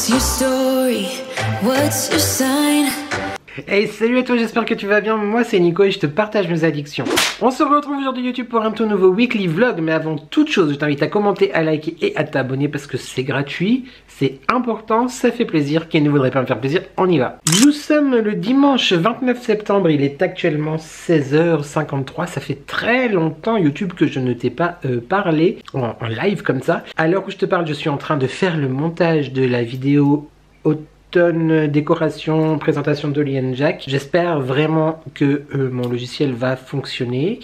What's your story? What's your sign? Hey, salut à toi, j'espère que tu vas bien. Moi c'est Nico et je te partage mes addictions. On se retrouve aujourd'hui YouTube pour un tout nouveau weekly vlog. Mais avant toute chose, je t'invite à commenter, à liker et à t'abonner parce que c'est gratuit, c'est important, ça fait plaisir. Qui ne voudrait pas me faire plaisir? On y va. Nous sommes le dimanche 29 septembre, il est actuellement 16h53. Ça fait très longtemps YouTube que je ne t'ai pas parlé en live comme ça. À l'heure où je te parle, je suis en train de faire le montage de la vidéo décoration, présentation d'Oli & Jack. J'espère vraiment que mon logiciel va fonctionner.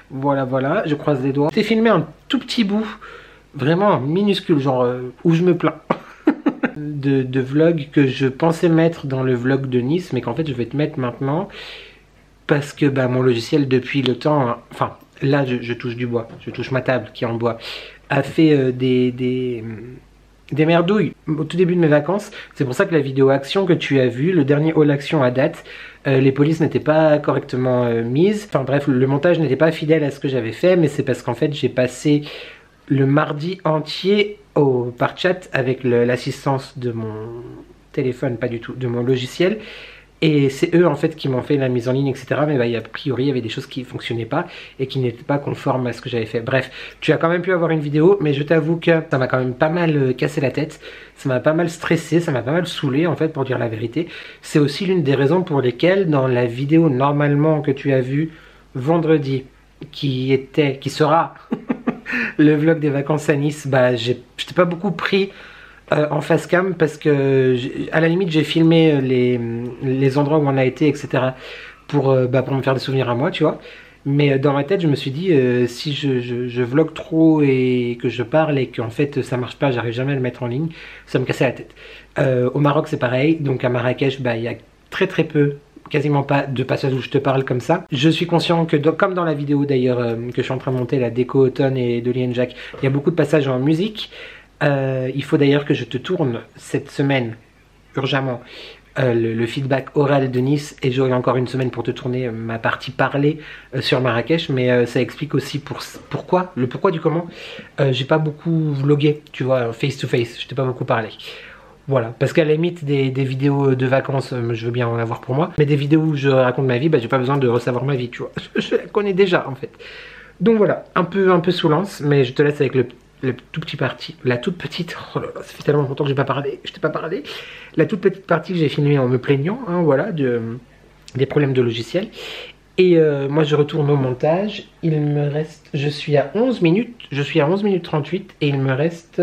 Voilà, je croise les doigts. J'ai filmé un tout petit bout, vraiment minuscule, genre où je me plains. de vlog que je pensais mettre dans le vlog de Nice, mais qu'en fait je vais te mettre maintenant. Parce que bah, mon logiciel depuis le temps, enfin là je touche du bois, je touche ma table qui est en bois, a fait des merdouilles au tout début de mes vacances. C'est pour ça que la vidéo action que tu as vue, le dernier haul action à date, les polices n'étaient pas correctement mises. Enfin bref, le montage n'était pas fidèle à ce que j'avais fait, mais c'est parce qu'en fait j'ai passé le mardi entier par chat avec l'assistance de mon téléphone, pas du tout, de mon logiciel. Et c'est eux en fait qui m'ont fait la mise en ligne, etc. Mais bah, a priori il y avait des choses qui ne fonctionnaient pas et qui n'étaient pas conformes à ce que j'avais fait. Bref, tu as quand même pu avoir une vidéo, mais je t'avoue que ça m'a quand même pas mal cassé la tête. Ça m'a pas mal stressé, ça m'a pas mal saoulé en fait, pour dire la vérité. C'est aussi l'une des raisons pour lesquelles dans la vidéo normalement que tu as vue vendredi, qui sera le vlog des vacances à Nice, bah je t'ai pas beaucoup pris en face cam parce que à la limite j'ai filmé les endroits où on a été, etc. pour me faire des souvenirs à moi, tu vois. Mais dans ma tête je me suis dit si je vlog trop et que je parle et qu'en fait ça marche pas, j'arrive jamais à le mettre en ligne, ça me cassait la tête. Au Maroc c'est pareil, donc à Marrakech il y a très peu, quasiment pas de passages où je te parle comme ça. Je suis conscient que comme dans la vidéo d'ailleurs que je suis en train de monter, la déco automne et d'Oli & Jack, il y a beaucoup de passages en musique. Il faut d'ailleurs que je te tourne cette semaine urgemment le feedback oral de Nice, et j'aurai encore une semaine pour te tourner ma partie parlée sur Marrakech, mais ça explique aussi le pourquoi du comment. J'ai pas beaucoup vlogué, tu vois, face to face, je t'ai pas beaucoup parlé. Voilà, parce qu'à la limite des vidéos de vacances, je veux bien en avoir pour moi, mais des vidéos où je raconte ma vie, j'ai pas besoin de ressavoir ma vie, tu vois. Je la connais déjà en fait. Donc voilà, un peu soulance, mais je te laisse avec le tout petit parti, la toute petite, oh là là, ça fait tellement longtemps que je t'ai pas parlé, la toute petite partie que j'ai filmée en me plaignant, hein, voilà, des problèmes de logiciel. Et moi je retourne au montage, il me reste, je suis à 11 minutes 38 et il me reste,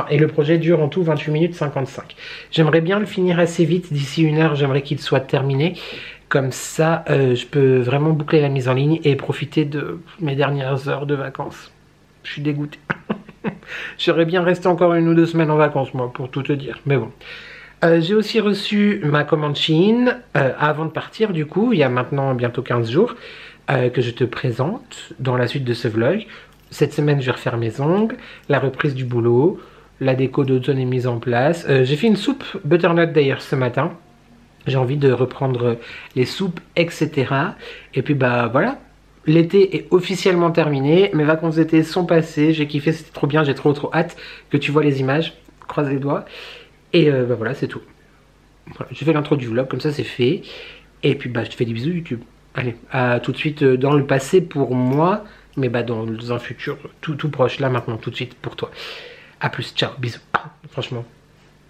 et le projet dure en tout 28 minutes 55. J'aimerais bien le finir assez vite, d'ici 1 heure, j'aimerais qu'il soit terminé. Comme ça, je peux vraiment boucler la mise en ligne et profiter de mes dernières heures de vacances. Je suis dégoûté. J'aurais bien resté encore 1 ou 2 semaines en vacances, moi, pour tout te dire. Mais bon. J'ai aussi reçu ma commande Shein avant de partir, du coup, il y a maintenant bientôt 15 jours, que je te présente dans la suite de ce vlog. Cette semaine, je vais refaire mes ongles, la reprise du boulot, la déco d'automne est mise en place. J'ai fait une soupe butternut d'ailleurs ce matin. J'ai envie de reprendre les soupes, etc. Et puis voilà. L'été est officiellement terminé, mes vacances d'été sont passées, j'ai kiffé, c'était trop bien, j'ai trop hâte que tu vois les images, croise les doigts. Et voilà, c'est tout. Voilà, j'ai fait l'intro du vlog, comme ça c'est fait. Et puis je te fais des bisous YouTube. Allez, à tout de suite dans le passé pour moi, mais dans un futur tout proche, là maintenant, tout de suite pour toi. A plus, ciao, bisous. Franchement,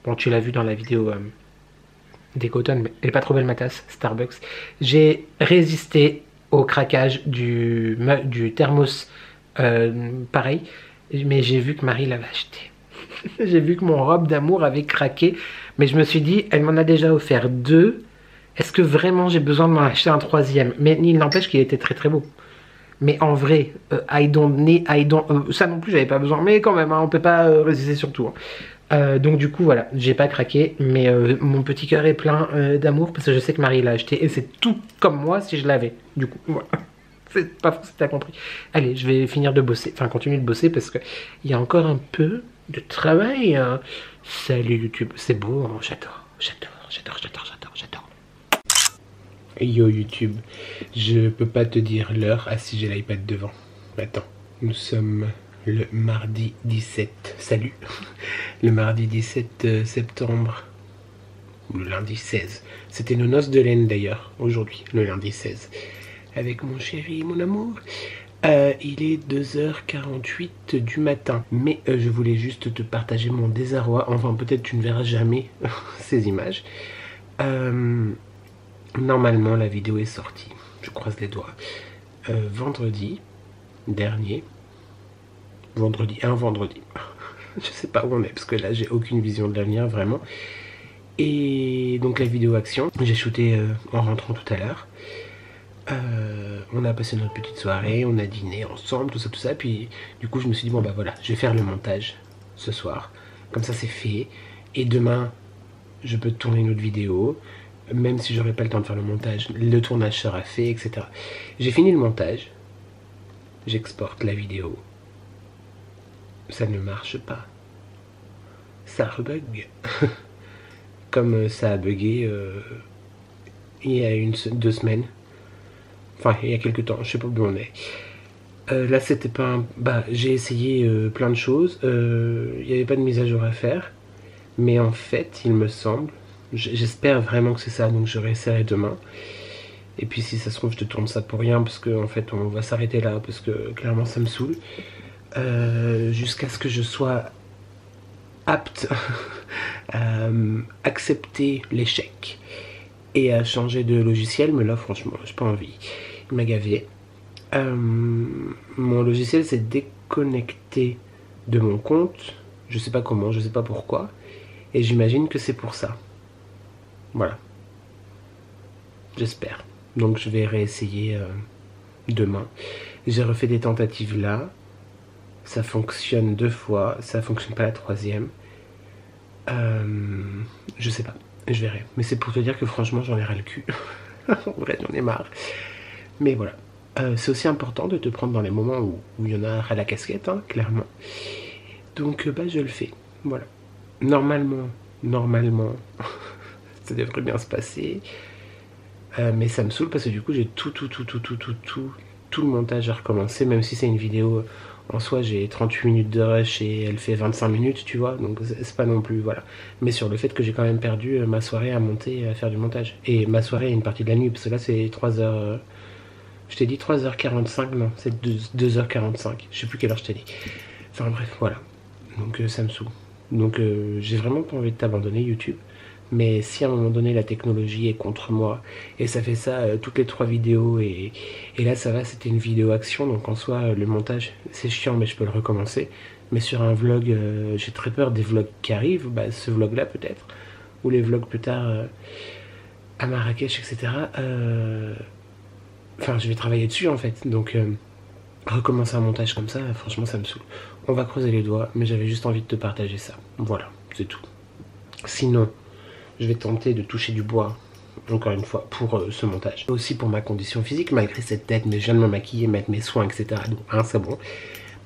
bon tu l'as vu dans la vidéo des Cotton, mais elle est pas trop belle ma tasse, Starbucks. J'ai résisté au craquage du thermos pareil, mais j'ai vu que Marie l'avait acheté. J'ai vu que mon robe d'amour avait craqué, mais je me suis dit elle m'en a déjà offert 2, est-ce que vraiment j'ai besoin de m'en acheter un 3e? Mais il n'empêche qu'il était très beau. Mais en vrai, ça non plus j'avais pas besoin, mais quand même hein, on peut pas résister sur tout hein. Donc du coup voilà, j'ai pas craqué, mais mon petit cœur est plein d'amour parce que je sais que Marie l'a acheté et c'est tout comme moi si je l'avais. Du coup voilà, c'est pas faux si t'as compris. Allez, je vais finir de bosser, continuer de bosser parce que il y a encore un peu de travail hein. Salut YouTube, c'est beau hein, j'adore. Yo YouTube, je peux pas te dire l'heure, si j'ai l'iPad devant. Attends, nous sommes le mardi 17, salut. le mardi 17 septembre, ou le lundi 16. C'était nos noces de laine d'ailleurs, aujourd'hui, le lundi 16. Avec mon chéri, mon amour. Il est 2h48 du matin. Mais je voulais juste te partager mon désarroi. Enfin, peut-être tu ne verras jamais ces images. Normalement, la vidéo est sortie. Je croise les doigts. Vendredi dernier. Un vendredi. Je sais pas où on est, parce que là, j'ai aucune vision de l'avenir, vraiment. Et donc, la vidéo action, j'ai shooté en rentrant tout à l'heure. On a passé notre petite soirée, on a dîné ensemble, tout ça, puis du coup je me suis dit bon bah voilà, je vais faire le montage ce soir, comme ça c'est fait, et demain je peux tourner une autre vidéo, même si j'aurai pas le temps de faire le montage, le tournage sera fait, etc. J'ai fini le montage, j'exporte la vidéo, ça ne marche pas, ça rebug, comme ça a bugué il y a 2 semaines. Enfin, il y a quelques temps, je sais pas où on est. Là, c'était pas un... Bah, j'ai essayé plein de choses. Il n'y avait pas de mise à jour à faire. Mais en fait, il me semble... J'espère vraiment que c'est ça, donc je réessayerai demain. Et puis, si ça se trouve, je te tourne ça pour rien, parce qu'en fait, on va s'arrêter là, parce que clairement, ça me saoule. Jusqu'à ce que je sois apte à accepter l'échec et à changer de logiciel, mais là franchement j'ai pas envie, il m'a gavé. Mon logiciel s'est déconnecté de mon compte, je sais pas comment, je sais pas pourquoi, et j'imagine que c'est pour ça. Voilà, j'espère. Donc je vais réessayer demain. J'ai refait des tentatives là, ça fonctionne 2 fois, ça fonctionne pas la 3e. Je sais pas, je verrai. Mais c'est pour te dire que franchement j'en ai ras le cul. En vrai j'en ai marre. Mais voilà. C'est aussi important de te prendre dans les moments où il y en a ras la casquette, hein, clairement. Donc bah je le fais. Voilà. Normalement, ça devrait bien se passer. Mais ça me saoule parce que du coup j'ai tout le montage à recommencer, même si c'est une vidéo. En soi, j'ai 38 minutes de rush et elle fait 25 minutes, tu vois, donc c'est pas non plus, voilà. Mais sur le fait que j'ai quand même perdu ma soirée à monter, à faire du montage. Et ma soirée est une partie de la nuit, parce que là, c'est 3h... Je t'ai dit 3h45, non, c'est 2h45. Je sais plus quelle heure je t'ai dit. Enfin bref, voilà. Donc ça me saoule. Donc j'ai vraiment pas envie de t'abandonner, YouTube. Mais si à un moment donné la technologie est contre moi, et ça fait ça toutes les 3 vidéos, et là ça va, c'était une vidéo action, donc en soi le montage c'est chiant mais je peux le recommencer. Mais sur un vlog, j'ai très peur des vlogs qui arrivent, bah, ce vlog là peut-être, ou les vlogs plus tard à Marrakech, etc. Enfin je vais travailler dessus en fait, donc recommencer un montage comme ça, franchement ça me saoule. On va creuser les doigts, mais j'avais juste envie de te partager ça, voilà, c'est tout. Sinon, je vais tenter de toucher du bois, encore une fois, pour ce montage. Aussi pour ma condition physique, malgré cette tête, mais je viens de me maquiller, mettre mes soins, etc. Donc, hein, c'est bon.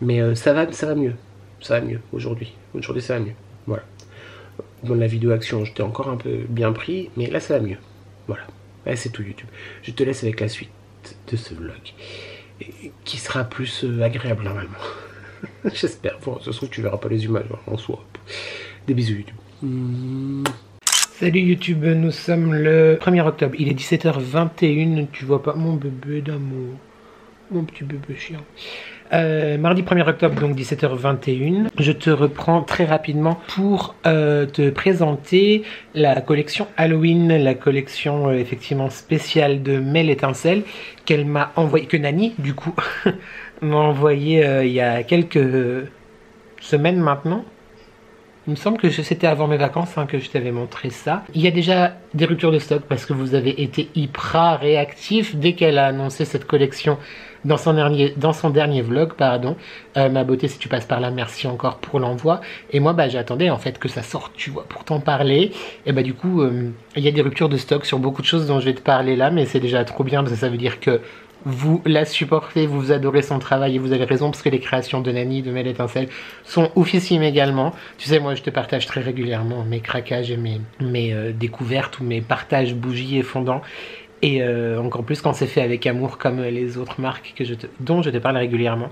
Mais ça va mieux. Ça va mieux aujourd'hui. Aujourd'hui, ça va mieux. Voilà. Dans la vidéo action, j'étais encore un peu bien pris, mais là, ça va mieux. Voilà. Ouais, c'est tout, YouTube. Je te laisse avec la suite de ce vlog, qui sera plus agréable, normalement. J'espère. Bon, ce trouve tu verras pas les images en soi. Des bisous, YouTube. Salut YouTube, nous sommes le 1er octobre, il est 17h21, tu vois pas mon bébé d'amour, mon petit bébé chien. Mardi 1er octobre, donc 17h21, je te reprends très rapidement pour te présenter la collection Halloween, la collection effectivement spéciale de Mel Étincelle qu'elle m'a envoyé, que Nani du coup m'a envoyé il y a quelques semaines maintenant. Il me semble que c'était avant mes vacances que je t'avais montré ça. Il y a déjà des ruptures de stock parce que vous avez été hyper réactifs dès qu'elle a annoncé cette collection dans son dernier vlog, pardon. Ma beauté, si tu passes par là, merci encore pour l'envoi. Et moi, bah, j'attendais en fait que ça sorte, tu vois, pour t'en parler. Et bah du coup, il y a des ruptures de stock sur beaucoup de choses dont je vais te parler là, mais c'est déjà trop bien parce que ça veut dire que vous la supportez, vous adorez son travail et vous avez raison parce que les créations de Nani, de Mel Étincelle sont oufissimes également. Tu sais, moi je te partage très régulièrement mes craquages et mes découvertes ou mes partages bougies et fondants. Et encore plus quand c'est fait avec amour comme les autres marques dont je te parle régulièrement.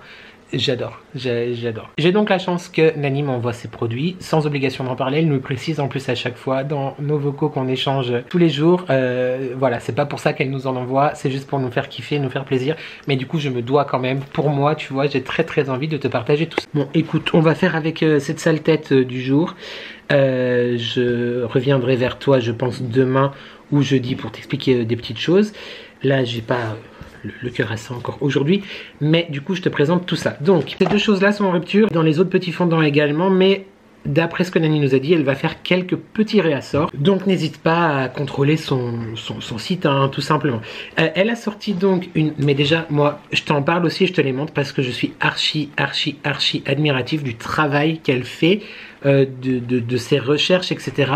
J'adore, j'adore. J'ai donc la chance que Nani m'envoie ses produits sans obligation d'en parler. Elle nous le précise en plus à chaque fois dans nos vocaux qu'on échange tous les jours. Voilà, c'est pas pour ça qu'elle nous en envoie, c'est juste pour nous faire kiffer, nous faire plaisir. Mais du coup, je me dois quand même, pour moi, tu vois, j'ai très envie de te partager tout ça. Bon, écoute, on va faire avec cette sale tête du jour. Je reviendrai vers toi, je pense, demain ou jeudi pour t'expliquer des petites choses. Là, j'ai pas... le cœur à ça encore aujourd'hui, mais du coup je te présente tout ça. Donc ces deux choses là sont en rupture, dans les autres petits fondants également, mais d'après ce que Nani nous a dit, elle va faire quelques petits réassorts, donc n'hésite pas à contrôler son site, hein, tout simplement. Elle a sorti donc une, mais déjà moi je t'en parle aussi, je te les montre parce que je suis archi admiratif du travail qu'elle fait, de ses recherches, etc.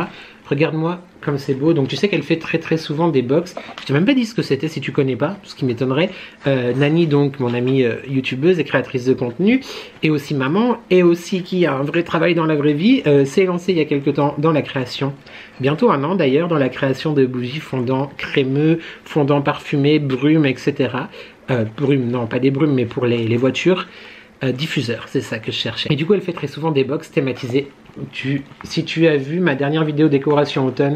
Regarde-moi comme c'est beau. Donc tu sais qu'elle fait très souvent des box. Je t'ai même pas dit ce que c'était si tu connais pas, ce qui m'étonnerait. Nani, donc mon amie youtubeuse et créatrice de contenu, et aussi maman, et aussi qui a un vrai travail dans la vraie vie, s'est lancée il y a quelques temps dans la création, bientôt 1 an d'ailleurs, dans la création de bougies fondants crémeux, fondants parfumés, brumes, etc. Brumes, non pas des brumes, mais pour les voitures. Diffuseur, c'est ça que je cherchais. Et du coup elle fait très souvent des box thématisées. Si tu as vu ma dernière vidéo décoration automne,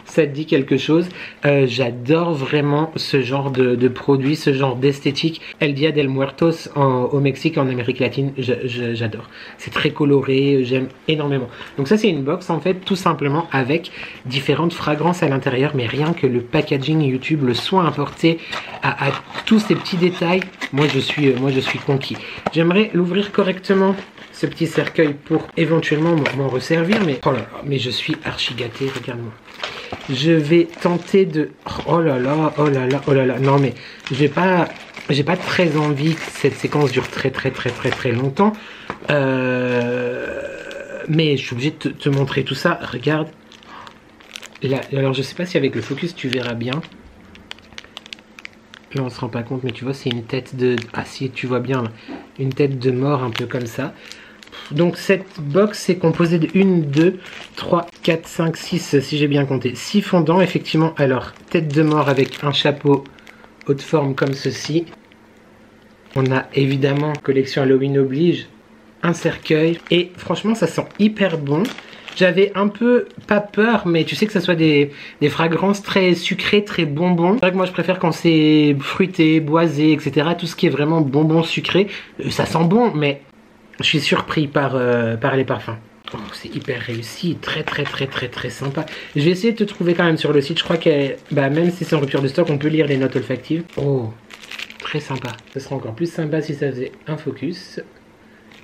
ça te dit quelque chose. J'adore vraiment ce genre de produit, ce genre d'esthétique. El Dia del Muertos au Mexique, en Amérique latine, j'adore. C'est très coloré, j'aime énormément. Donc ça c'est une box en fait, tout simplement avec différentes fragrances à l'intérieur, mais rien que le packaging YouTube, le soin apporté à tous ces petits détails, moi je suis conquis. J'aimerais l'ouvrir correctement, ce petit cercueil, pour éventuellement m'en resservir, mais oh là là, mais je suis archi gâté, regarde-moi. Je vais tenter de... oh là là, oh là là, oh là là, non mais j'ai pas très envie que cette séquence dure très longtemps, mais je suis obligé de te montrer tout ça. Regarde là, alors je sais pas si avec le focus tu verras bien. Là on se rend pas compte, mais tu vois c'est une tête de... ah si, tu vois bien là, une tête de mort un peu comme ça. Donc cette box est composée de 1, 2, 3, 4, 5, 6, si j'ai bien compté, 6 fondants, effectivement. Alors, tête de mort avec un chapeau haute forme comme ceci. On a évidemment, collection Halloween oblige, un cercueil. Et franchement, ça sent hyper bon. J'avais un peu, pas peur, mais tu sais que ça soit des fragrances très sucrées, très bonbons. C'est vrai que moi je préfère quand c'est fruité, boisé, etc. Tout ce qui est vraiment bonbon sucré, ça sent bon, mais... je suis surpris par les parfums. Oh, c'est hyper réussi, très sympa. Je vais essayer de te trouver quand même sur le site. Je crois que même si c'est en rupture de stock, on peut lire les notes olfactives. Oh, très sympa. Ce sera encore plus sympa si ça faisait un focus.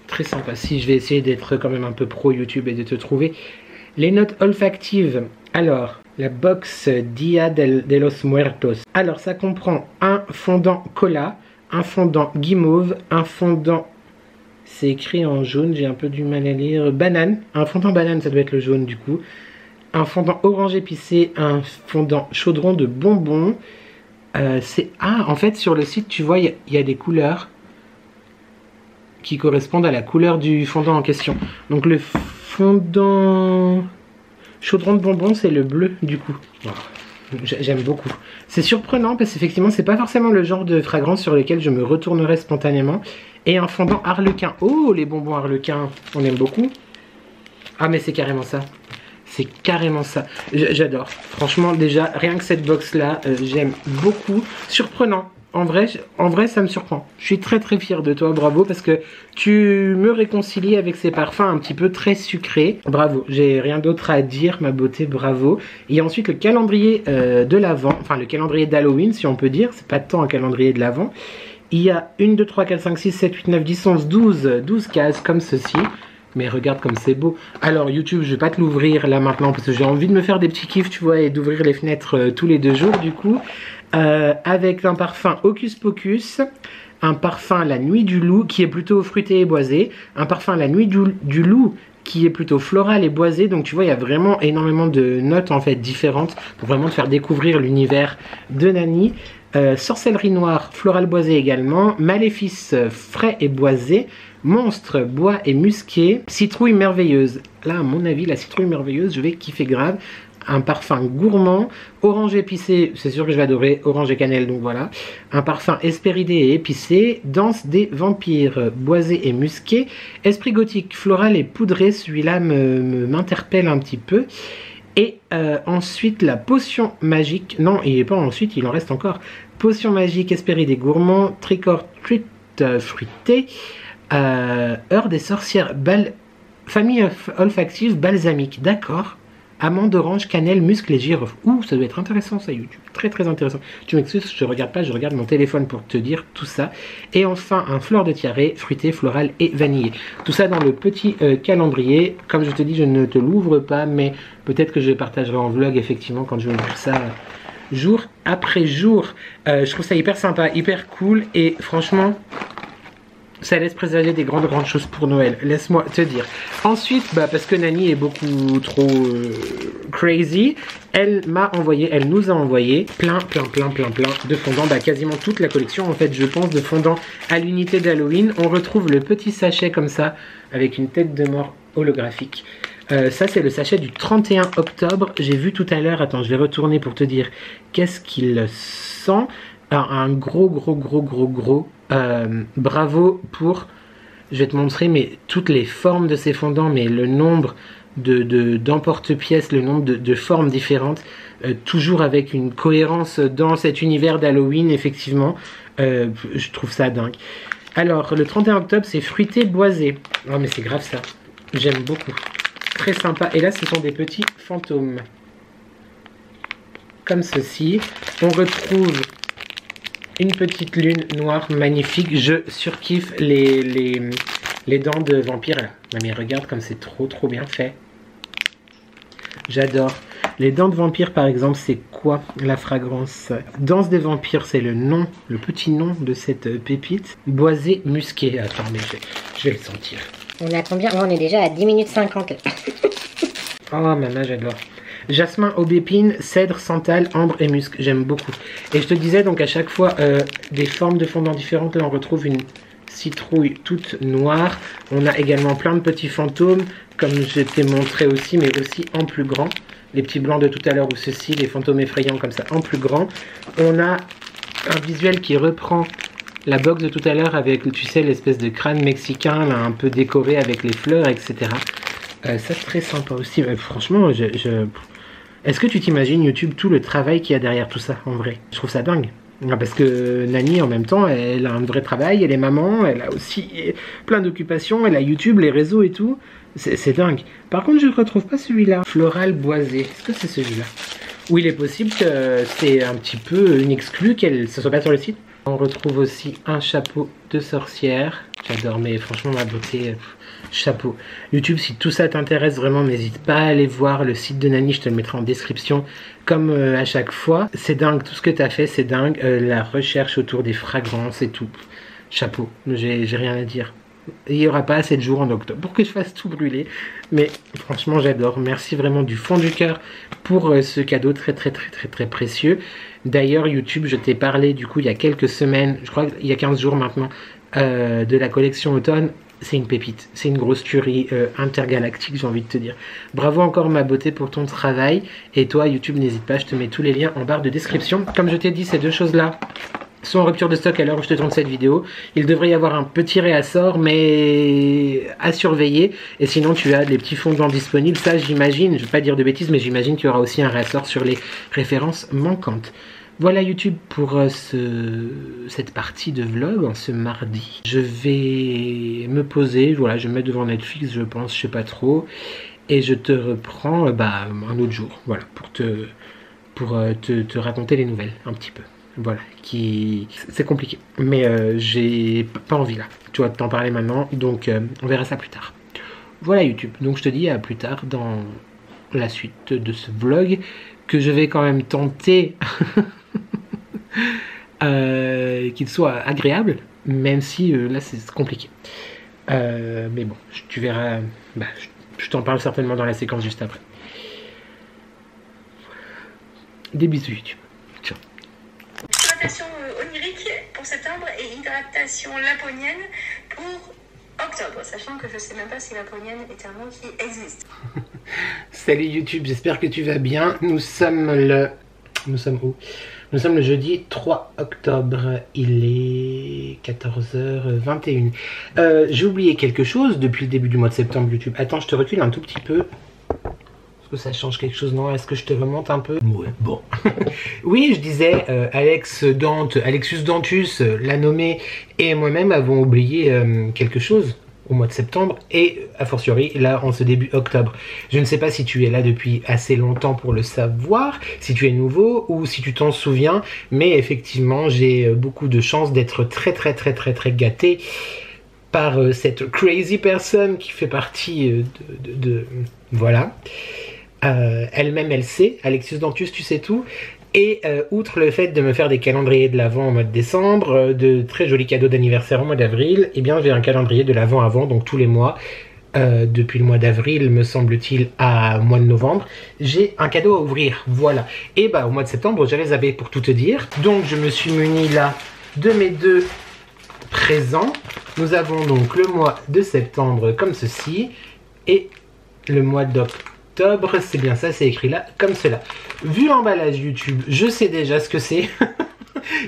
Très sympa. Si je vais essayer d'être quand même un peu pro YouTube et de te trouver les notes olfactives. Alors, la box Dia de los Muertos. Alors, ça comprend un fondant cola, un fondant guimauve, un fondant... c'est écrit en jaune, j'ai un peu du mal à lire. Banane, un fondant banane, ça doit être le jaune du coup. Un fondant orange épicé, un fondant chaudron de bonbons. En fait sur le site tu vois il y a des couleurs qui correspondent à la couleur du fondant en question. Donc le fondant chaudron de bonbons c'est le bleu du coup. Oh, j'aime beaucoup. C'est surprenant parce qu'effectivement c'est pas forcément le genre de fragrance sur lequel je me retournerais spontanément. Et un fondant harlequin. Oh, les bonbons harlequins, on aime beaucoup. Ah mais c'est carrément ça. C'est carrément ça. J'adore. Franchement déjà rien que cette box là, j'aime beaucoup. Surprenant. En vrai ça me surprend. Je suis très fier de toi, bravo, parce que tu me réconcilies avec ces parfums un petit peu très sucrés. Bravo, j'ai rien d'autre à dire, ma beauté, bravo. Et ensuite le calendrier de l'Avent, enfin le calendrier d'Halloween si on peut dire, c'est pas tant un calendrier de l'Avent. Il y a 1, 2, 3, 4, 5, 6, 7, 8, 9, 10, 11, 12 cases comme ceci. Mais regarde comme c'est beau. Alors YouTube, je vais pas te l'ouvrir là maintenant parce que j'ai envie de me faire des petits kiffs, tu vois, et d'ouvrir les fenêtres tous les 2 jours du coup. Avec un parfum Hocus Pocus, un parfum La Nuit du Loup qui est plutôt fruité et boisé, un parfum La Nuit du Loup qui est plutôt floral et boisé. Donc tu vois il y a vraiment énormément de notes en fait différentes pour vraiment te faire découvrir l'univers de Nani. Sorcellerie noire, floral boisé également, maléfice frais et boisé, monstre bois et musqué, citrouille merveilleuse. Là à mon avis la citrouille merveilleuse je vais kiffer grave. un parfum gourmand, orange épicé, c'est sûr que je vais adorer, orange et cannelle, donc voilà. Un parfum hespéridé et épicé, danse des vampires, boisé et musqué, esprit gothique, floral et poudré, celui-là m'interpelle un petit peu. Et ensuite la potion magique, non il n'est pas ensuite, il en reste encore. Potion magique, hespéridé gourmand, tricor treat fruité, heure des sorcières, famille olfactive balsamique, d'accord. Amande, orange, cannelle, muscle et girofle. Ouh, ça doit être intéressant ça, YouTube. Très très intéressant. Tu m'excuses, je regarde pas, je regarde mon téléphone pour te dire tout ça. Et enfin, un fleur de tiare, fruité, floral et vanillé. Tout ça dans le petit calendrier. Comme je te dis, je ne te l'ouvre pas, mais peut-être que je partagerai en vlog, effectivement, quand je vais ouvrir ça jour après jour. Je trouve ça hyper sympa, hyper cool. Et franchement, ça laisse présager des grandes choses pour Noël, laisse-moi te dire. Ensuite, parce que Nani est beaucoup trop crazy, elle nous a envoyé plein de fondants, quasiment toute la collection en fait, je pense, de fondants à l'unité d'Halloween. On retrouve le petit sachet comme ça, avec une tête de mort holographique. Ça c'est le sachet du 31 octobre, j'ai vu tout à l'heure, attends je vais retourner pour te dire qu'est-ce qu'il sent. Alors, un gros bravo pour, je vais te montrer mais toutes les formes de ces fondants, mais le nombre d'emporte-pièces, le nombre de formes différentes, toujours avec une cohérence dans cet univers d'Halloween, effectivement, je trouve ça dingue. Alors le 31 octobre c'est fruité boisé, oh mais c'est grave ça, j'aime beaucoup, très sympa. Et là ce sont des petits fantômes comme ceci. On retrouve une petite lune noire magnifique. Je surkiffe les dents de vampire là. Non mais regarde comme c'est trop bien fait. J'adore. Les dents de vampire par exemple, c'est quoi la fragrance? Danse des vampires, c'est le nom, le petit nom de cette pépite. Boisé musqué. Attends mais je vais le sentir. On a combien? On est déjà à 10 minutes 50. Oh maman, j'adore. Jasmin, aubépine, cèdre, santal, ambre et musc. J'aime beaucoup. Et je te disais donc à chaque fois des formes de fondants différentes. Là on retrouve une citrouille toute noire. On a également plein de petits fantômes comme je t'ai montré aussi, mais aussi en plus grand. Les petits blancs de tout à l'heure ou ceci, les fantômes effrayants comme ça en plus grand. On a un visuel qui reprend la box de tout à l'heure avec, tu sais, l'espèce de crâne mexicain là, un peu décoré avec les fleurs, etc. Ça c'est très sympa aussi. Franchement, est-ce que tu t'imagines YouTube tout le travail qu'il y a derrière tout ça en vrai? Je trouve ça dingue. Parce que Nani en même temps, elle a un vrai travail, elle est maman, elle a aussi plein d'occupations, elle a YouTube, les réseaux et tout. C'est dingue. Par contre, je ne retrouve pas celui-là. Floral boisé. Est-ce que c'est celui-là? Ou il est possible que c'est un petit peu une exclue, qu'elle ne soit pas sur le site. On retrouve aussi un chapeau de sorcière. J'adore, mais franchement, ma beauté, chapeau. YouTube, si tout ça t'intéresse vraiment, n'hésite pas à aller voir le site de Nani, je te le mettrai en description, comme à chaque fois. C'est dingue, tout ce que tu as fait, c'est dingue. La recherche autour des fragrances et tout. Chapeau, j'ai rien à dire. Il n'y aura pas assez de jours en octobre pour que je fasse tout brûler. Mais franchement, j'adore. Merci vraiment du fond du cœur pour ce cadeau très précieux. D'ailleurs, YouTube, je t'ai parlé du coup il y a quelques semaines, je crois qu'il y a 15 jours maintenant, de la collection automne. C'est une pépite, c'est une grosse tuerie intergalactique, j'ai envie de te dire. Bravo encore ma beauté pour ton travail. Et toi YouTube, n'hésite pas, je te mets tous les liens en barre de description. Comme je t'ai dit, ces deux choses là sont en rupture de stock à l'heure où je te tourne cette vidéo. Il devrait y avoir un petit réassort, mais à surveiller. Et sinon tu as les petits fondants disponibles. Ça j'imagine, je ne vais pas dire de bêtises, mais j'imagine qu'il y aura aussi un réassort sur les références manquantes. Voilà YouTube pour cette partie de vlog en ce mardi. Je vais me poser, voilà, je vais me mettre devant Netflix, je pense, je sais pas trop. Et je te reprends un autre jour, voilà, pour te raconter les nouvelles un petit peu. Voilà, c'est compliqué. Mais j'ai pas envie là, tu vois, de t'en parler maintenant. Donc on verra ça plus tard. Voilà YouTube, donc je te dis à plus tard dans la suite de ce vlog que je vais quand même tenter qu'il soit agréable, même si là c'est compliqué. Mais bon, tu verras, je t'en parle certainement dans la séquence juste après. Des bisous YouTube. Ciao. Hydratation onirique pour septembre et hydratation laponienne pour octobre, sachant que je sais même pas si laponienne est un mot qui existe. Salut YouTube, j'espère que tu vas bien. Nous sommes où? Nous sommes le jeudi 3 octobre, il est 14h21. J'ai oublié quelque chose depuis le début du mois de septembre YouTube. Attends, je te recule un tout petit peu. Est-ce que ça change quelque chose? Non, est-ce que je te remonte un peu? Ouais, bon. Oui, je disais, Alexus Dantus, l'a nommé, et moi-même avons oublié quelque chose au mois de septembre et a fortiori là en ce début octobre. Je ne sais pas si tu es là depuis assez longtemps pour le savoir, si tu es nouveau ou si tu t'en souviens, mais effectivement j'ai beaucoup de chance d'être très gâté par cette crazy personne qui fait partie voilà. Elle-même elle sait, Alexus Dantus, tu sais tout. Et outre le fait de me faire des calendriers de l'Avent au mois de décembre, de très jolis cadeaux d'anniversaire au mois d'avril, eh bien j'ai un calendrier de l'Avent avant, donc tous les mois, depuis le mois d'avril me semble-t-il à mois de novembre, j'ai un cadeau à ouvrir, voilà. Et bah au mois de septembre j'avais zappé pour tout te dire, donc je me suis muni là de mes deux présents. Nous avons donc le mois de septembre comme ceci, et le mois d'octobre. C'est bien ça, c'est écrit là, comme cela. Vu l'emballage YouTube, je sais déjà ce que c'est.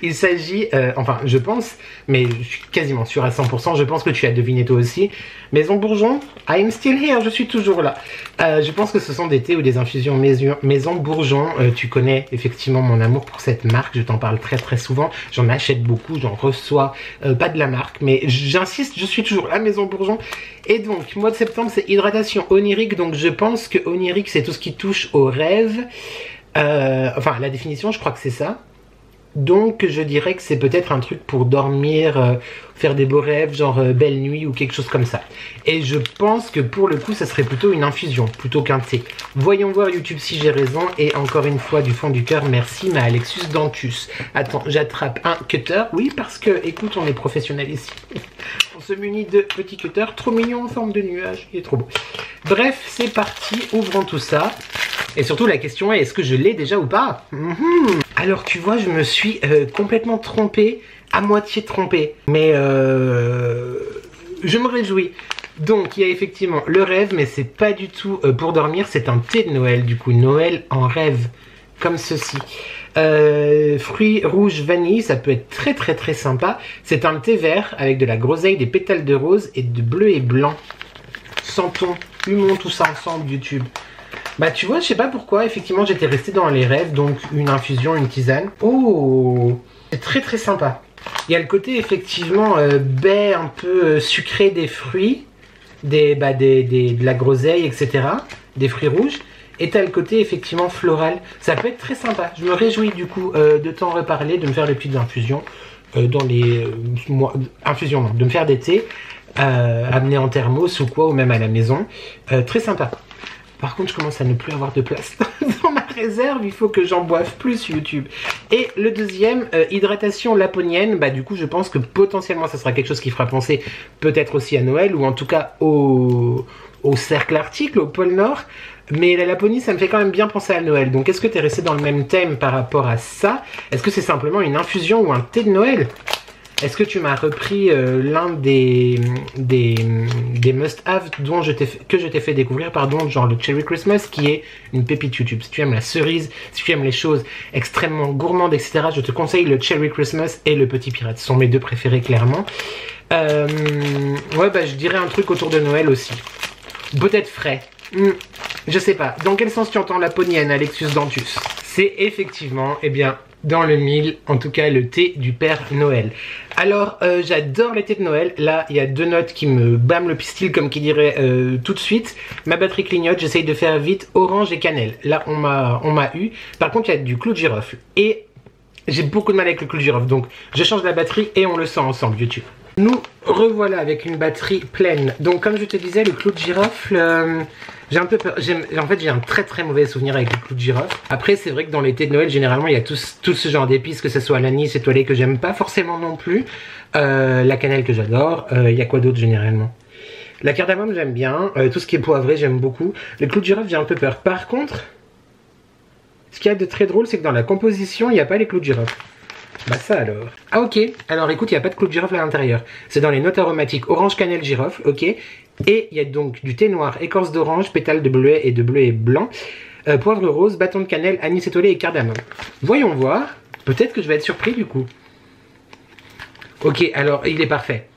Il s'agit, enfin je pense, mais je suis quasiment sûr à 100%, je pense que tu as deviné toi aussi. Maison Bourgeon, I'm still here, je suis toujours là. Je pense que ce sont des thés ou des infusions Maison Bourgeon. Tu connais effectivement mon amour pour cette marque, je t'en parle très souvent. J'en achète beaucoup, j'en reçois, pas de la marque, mais j'insiste, je suis toujours là, Maison Bourgeon. Et donc, mois de septembre, c'est hydratation onirique, donc je pense que onirique, c'est tout ce qui touche au rêve. Enfin, la définition, je crois que c'est ça. Donc je dirais que c'est peut-être un truc pour dormir, faire des beaux rêves, genre belle nuit ou quelque chose comme ça. Et je pense que pour le coup ça serait plutôt une infusion, plutôt qu'un thé. Voyons voir YouTube si j'ai raison, et encore une fois du fond du cœur, merci ma Alexus Dantus. Attends, j'attrape un cutter, oui parce que, écoute, on est professionnel ici. On se munit de petits cutters, trop mignons en forme de nuage, il est trop beau. Bref, c'est parti, ouvrons tout ça. Et surtout la question est, est-ce que je l'ai déjà ou pas? Alors tu vois, je me suis complètement trompé, à moitié trompé. Mais je me réjouis. Donc il y a effectivement le rêve, mais c'est pas du tout pour dormir, c'est un thé de Noël, du coup Noël en rêve, comme ceci. Fruits rouges vanille, ça peut être très sympa. C'est un thé vert avec de la groseille, des pétales de rose et de bleu et blanc. Sentons, humons tout ça ensemble YouTube. Bah tu vois, je sais pas pourquoi, effectivement j'étais resté dans les rêves, donc une infusion, une tisane. Oh, c'est très sympa. Il y a le côté effectivement baie un peu sucré des fruits, de la groseille, etc. Des fruits rouges. Et t'as le côté effectivement floral. Ça peut être très sympa. Je me réjouis du coup de t'en reparler, de me faire des petites infusions dans les infusions, non, de me faire des thés amenés en thermos ou quoi, ou même à la maison. Très sympa. Par contre, je commence à ne plus avoir de place dans ma réserve. Il faut que j'en boive plus YouTube. Et le deuxième, hydratation laponienne. Bah du coup, je pense que potentiellement, ça sera quelque chose qui fera penser peut-être aussi à Noël, ou en tout cas au cercle arctique, au pôle Nord. Mais la Laponie, ça me fait quand même bien penser à Noël. Donc, est-ce que tu es resté dans le même thème par rapport à ça? Est-ce que c'est simplement une infusion ou un thé de Noël? Est-ce que tu m'as repris l'un des must-have que je t'ai fait découvrir, pardon, genre le Cherry Christmas, qui est une pépite YouTube. Si tu aimes la cerise, si tu aimes les choses extrêmement gourmandes, etc., je te conseille le Cherry Christmas et le Petit Pirate. Ce sont mes deux préférés, clairement. Ouais, bah je dirais un truc autour de Noël aussi. Peut-être frais. Je sais pas. Dans quel sens tu entends laponienne, Alexus Dantus? C'est effectivement, eh bien, dans le mille, en tout cas le thé du Père Noël. Alors j'adore les thés de Noël. Là il y a deux notes qui me bâment le pistil, comme qui dirait tout de suite. Ma batterie clignote, j'essaye de faire vite. Orange et cannelle. Là on m'a eu. Par contre il y a du clou de girofle. Et j'ai beaucoup de mal avec le clou de girofle. Donc je change la batterie et on le sent ensemble YouTube. Nous revoilà avec une batterie pleine. Donc comme je te disais, le clou de girofle, j'ai un peu peur. En fait j'ai un très mauvais souvenir avec le clou de girofle. Après c'est vrai que dans les thés de Noël généralement il y a tout ce genre d'épices, que ce soit l'anis, étoilé, que j'aime pas forcément non plus. La cannelle que j'adore. Il y a quoi d'autre généralement? La cardamome j'aime bien. Tout ce qui est poivré j'aime beaucoup. Le clou de girofle j'ai un peu peur. Par contre, ce qu'il y a de très drôle c'est que dans la composition il n'y a pas les clous de girofle. Bah ça alors. Ah ok, alors écoute, il n'y a pas de clou de girofle à l'intérieur. C'est dans les notes aromatiques orange, cannelle, girofle, ok. Et il y a donc du thé noir, écorce d'orange, pétales de bleuet et de bleuet blanc, poivre rose, bâton de cannelle, anis étoilé et cardamome. Voyons voir. Peut-être que je vais être surpris du coup. Ok, alors il est parfait.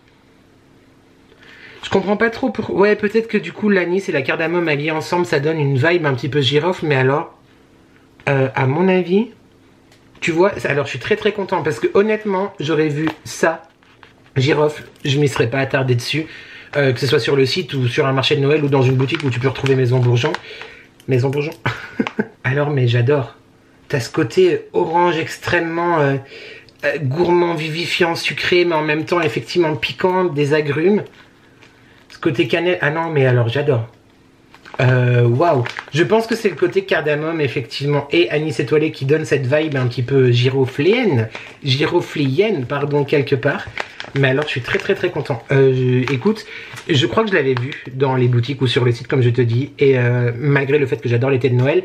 Je comprends pas trop pour... Ouais, peut-être que du coup l'anis et la cardamome alliés ensemble, ça donne une vibe un petit peu girofle, mais alors, à mon avis, tu vois, alors je suis très très content parce que honnêtement, j'aurais vu ça, girofle, je m'y serais pas attardé dessus, que ce soit sur le site ou sur un marché de Noël ou dans une boutique où tu peux retrouver Maison Bourgeon. Maison Bourgeon. Alors, mais j'adore. T'as ce côté orange extrêmement gourmand, vivifiant, sucré, mais en même temps effectivement piquant, des agrumes. Ce côté cannelle, ah non mais alors j'adore. Waouh. Je pense que c'est le côté cardamome effectivement et anis étoilé qui donne cette vibe un petit peu giroflienne, pardon, quelque part. Mais alors je suis très très très content. Écoute, je crois que je l'avais vu dans les boutiques ou sur le site comme je te dis. Et malgré le fait que j'adore l'été de Noël,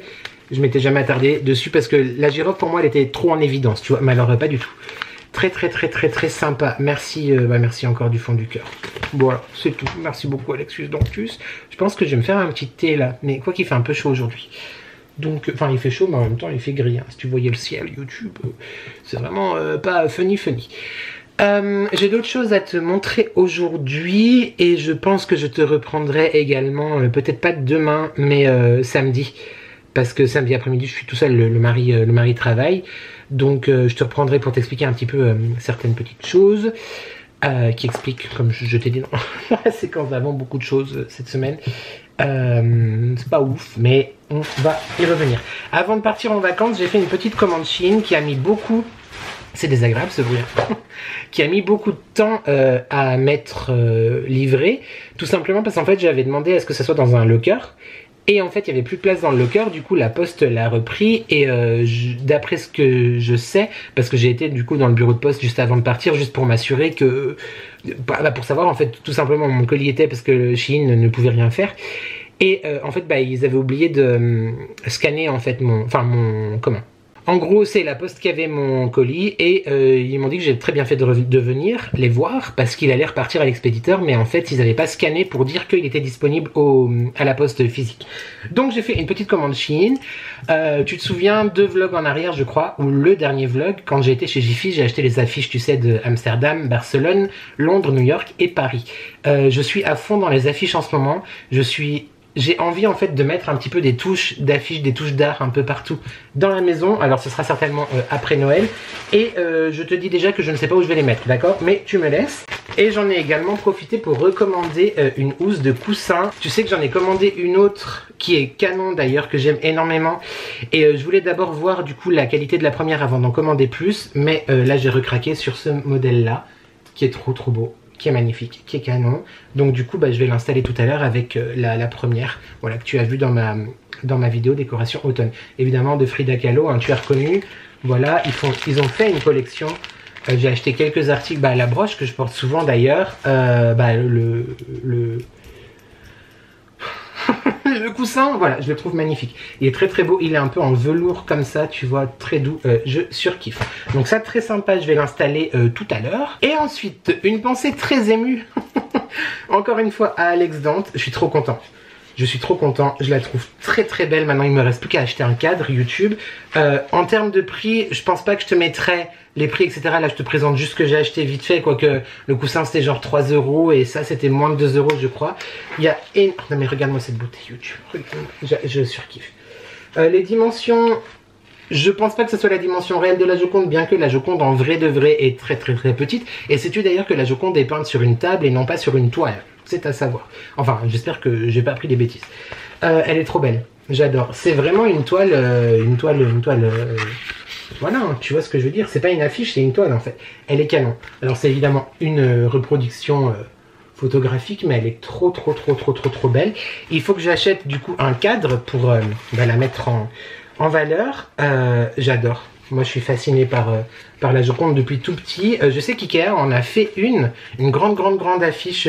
je m'étais jamais attardé dessus parce que la girofle pour moi elle était trop en évidence, tu vois. Mais alors pas du tout. Très très très très très sympa. Merci, merci encore du fond du cœur. Voilà, c'est tout. Merci beaucoup Alexus Donctus. Je pense que je vais me faire un petit thé là. Mais quoi qu'il fait un peu chaud aujourd'hui. Donc, enfin il fait chaud mais en même temps il fait gris. Hein. Si tu voyais le ciel YouTube, c'est vraiment pas funny. J'ai d'autres choses à te montrer aujourd'hui. Et je pense que je te reprendrai également, peut-être pas demain, mais samedi. Parce que samedi après-midi je suis tout seul, le mari travaille. Donc je te reprendrai pour t'expliquer un petit peu certaines petites choses qui expliquent, comme je t'ai dit dans la séquence d'avant, beaucoup de choses cette semaine. C'est pas ouf, mais on va y revenir. Avant de partir en vacances, j'ai fait une petite commande Shein qui a mis beaucoup... C'est désagréable ce bruit. Qui a mis beaucoup de temps à m'être livré. Tout simplement parce qu'en fait j'avais demandé à ce que ça soit dans un locker. Et en fait, il n'y avait plus de place dans le locker, du coup la poste l'a repris et d'après ce que je sais, parce que j'ai été du coup dans le bureau de poste juste avant de partir, juste pour m'assurer que, pour savoir en fait tout simplement où mon colis était parce que le Shein ne pouvait rien faire. Et en fait, ils avaient oublié de scanner en fait En gros, c'est la poste qui avait mon colis et ils m'ont dit que j'ai très bien fait de venir les voir parce qu'il allait repartir à l'expéditeur, mais en fait, ils n'avaient pas scanné pour dire qu'il était disponible à la poste physique. Donc, j'ai fait une petite commande Shein. Tu te souviens, 2 vlogs en arrière, je crois, ou le dernier vlog, quand j'ai été chez Jiffy, j'ai acheté les affiches, tu sais, de Amsterdam, Barcelone, Londres, New York et Paris. Je suis à fond dans les affiches en ce moment. J'ai envie en fait de mettre un petit peu des touches d'affiches, des touches d'art un peu partout dans la maison. Alors ce sera certainement après Noël. Et je te dis déjà que je ne sais pas où je vais les mettre, d'accord? Mais tu me laisses. Et j'en ai également profité pour recommander une housse de coussin. Tu sais que j'en ai commandé une autre qui est canon d'ailleurs, que j'aime énormément. Et je voulais d'abord voir du coup la qualité de la première avant d'en commander plus. Mais là j'ai recraqué sur ce modèle là, qui est trop beau. Qui est magnifique, qui est canon. Donc du coup je vais l'installer tout à l'heure avec la première, voilà, que tu as vu dans ma vidéo décoration automne. Évidemment de Frida Kahlo, tu as reconnu. Voilà, ils ont fait une collection. J'ai acheté quelques articles, la broche que je porte souvent d'ailleurs, le coussin, voilà, je le trouve magnifique. Il est très beau, il est un peu en velours comme ça, tu vois, très doux, je surkiffe. Donc ça, très sympa, je vais l'installer tout à l'heure. Et ensuite, une pensée très émue, encore une fois à Alex Dante, je suis trop content. Je suis trop content, je la trouve très belle. Maintenant il me reste plus qu'à acheter un cadre YouTube. En termes de prix, je pense pas que je te mettrai les prix etc. Là je te présente juste ce que j'ai acheté vite fait, quoique le coussin c'était genre 3 € et ça c'était moins de 2 € je crois. Il y a non mais regarde-moi cette beauté YouTube, je surkiffe. Les dimensions, je pense pas que ce soit la dimension réelle de la Joconde, bien que la Joconde en vrai de vrai est très petite. Et sais-tu d'ailleurs que la Joconde est peinte sur une table et non pas sur une toile? C'est à savoir. Enfin, j'espère que j'ai pas pris des bêtises. Elle est trop belle. J'adore. C'est vraiment une toile. Voilà, tu vois ce que je veux dire. C'est pas une affiche, c'est une toile en fait. Elle est canon. Alors c'est évidemment une reproduction photographique, mais elle est trop belle. Il faut que j'achète du coup un cadre pour la mettre en valeur. J'adore. Moi je suis fasciné par la Joconde depuis tout petit. Je sais qu'IKEA en a fait une grande affiche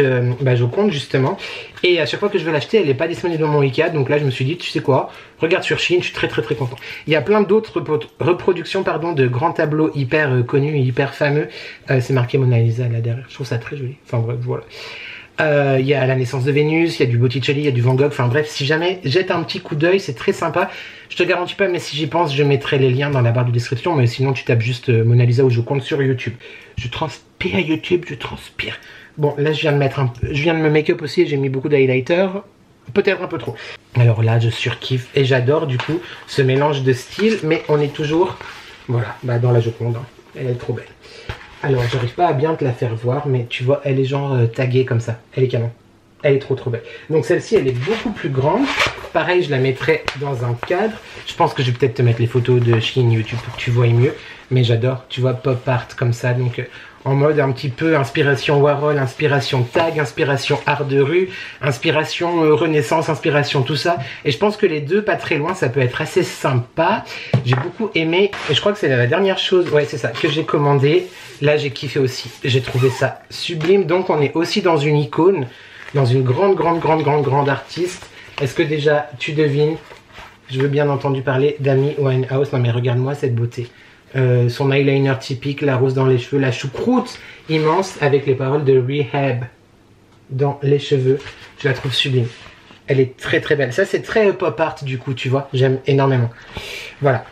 Joconde justement. Et à chaque fois que je veux l'acheter, elle n'est pas disponible dans mon IKEA. Donc là je me suis dit, tu sais quoi, regarde sur Shein, je suis très content. Il y a plein d'autres reproductions de grands tableaux hyper connus, hyper fameux. C'est marqué Mona Lisa là derrière. Je trouve ça très joli. Enfin bref, voilà. Il y a la naissance de Vénus, il y a du Botticelli, il y a du Van Gogh, enfin bref, si jamais jette un petit coup d'œil, c'est très sympa. Je te garantis pas, mais si j'y pense, je mettrai les liens dans la barre de description, mais sinon tu tapes juste Mona Lisa ou je compte sur YouTube. Je transpire YouTube, je transpire. Bon, là je viens de me make-up aussi, j'ai mis beaucoup d'highlighter, peut-être un peu trop. Alors là, je surkiffe et j'adore du coup ce mélange de styles, mais on est toujours, voilà, bah, dans la Joconde, hein. Elle est trop belle. Alors, j'arrive pas à bien te la faire voir, mais tu vois, elle est genre taguée comme ça. Elle est canon. Elle est trop belle. Donc celle-ci, elle est beaucoup plus grande. Pareil, je la mettrai dans un cadre. Je pense que je vais peut-être te mettre les photos de Shein YouTube pour que tu vois mieux. Mais j'adore, tu vois, pop art comme ça. Donc en mode un petit peu inspiration Warhol, inspiration tag, inspiration art de rue, inspiration renaissance, inspiration tout ça. Et je pense que les deux, pas très loin, ça peut être assez sympa. J'ai beaucoup aimé. Et je crois que c'est la dernière chose, ouais c'est ça, que j'ai commandé. Là, j'ai kiffé aussi. J'ai trouvé ça sublime. Donc on est aussi dans une icône, dans une grande artiste. Est-ce que déjà tu devines? Je veux bien entendu parler d'Amy Winehouse. Non mais regarde-moi cette beauté. Son eyeliner typique, la rose dans les cheveux, la choucroute immense avec les paroles de Rehab dans les cheveux. Je la trouve sublime. Elle est très belle. Ça c'est très pop art du coup, tu vois. J'aime énormément. Voilà.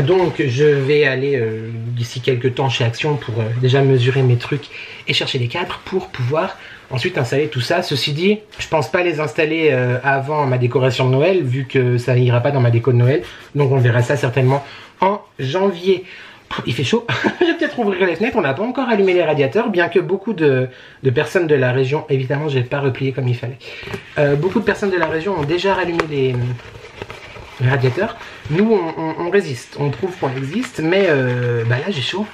Donc je vais aller d'ici quelques temps chez Action pour déjà mesurer mes trucs et chercher des cadres pour pouvoir ensuite installer tout ça. Ceci dit, je pense pas les installer avant ma décoration de Noël vu que ça ira pas dans ma déco de Noël. Donc on verra ça certainement en janvier. Il fait chaud. Je vais peut-être ouvrir les fenêtres. On n'a pas encore allumé les radiateurs, bien que beaucoup de personnes de la région, évidemment j'ai pas replié comme il fallait, beaucoup de personnes de la région ont déjà rallumé les radiateurs. Nous on résiste, on prouve qu'on existe, mais bah là j'ai chaud.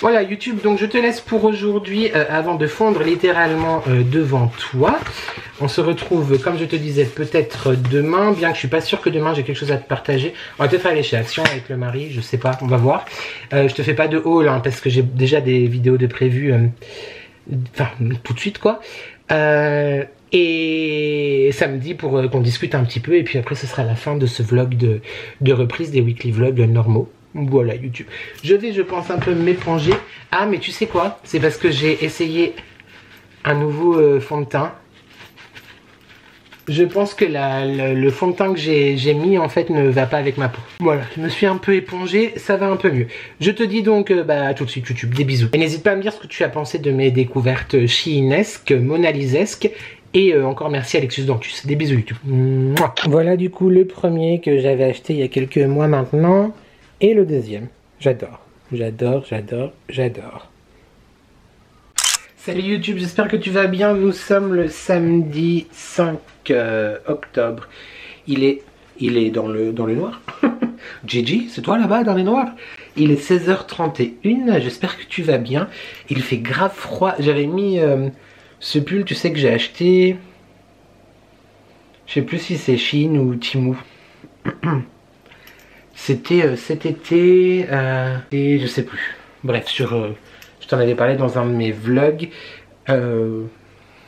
Voilà YouTube, donc je te laisse pour aujourd'hui avant de fondre littéralement devant toi. On se retrouve, comme je te disais, peut-être demain, bien que je suis pas sûr que demain j'ai quelque chose à te partager. On va peut-être aller chez Action avec le mari, je sais pas, on va voir. Je te fais pas de haul hein, parce que j'ai déjà des vidéos de prévues, enfin tout de suite quoi. Et samedi pour qu'on discute un petit peu, et puis après ce sera la fin de ce vlog de reprise des weekly vlogs normaux. Voilà YouTube. Je vais, je pense, un peu m'éponger. Ah mais tu sais quoi? C'est parce que j'ai essayé un nouveau fond de teint. Je pense que le fond de teint que j'ai mis en fait ne va pas avec ma peau. Voilà, je me suis un peu épongé, ça va un peu mieux. Je te dis donc bah à tout de suite YouTube, des bisous. Et n'hésite pas à me dire ce que tu as pensé de mes découvertes Sheinesques, Monalisesques. Et encore merci Alexis Dantus. Des bisous YouTube. Mouah. Voilà du coup le premier que j'avais acheté il y a quelques mois maintenant. Et le deuxième. J'adore. Salut YouTube, j'espère que tu vas bien. Nous sommes le samedi 5 octobre. Il est dans le noir. Gigi, c'est toi là-bas dans les noirs. Il est 16h31. J'espère que tu vas bien. Il fait grave froid. J'avais mis ce pull, tu sais que j'ai acheté. Je sais plus si c'est Shein ou Temu. C'était cet été et je sais plus. Bref, je t'en avais parlé dans un de mes vlogs.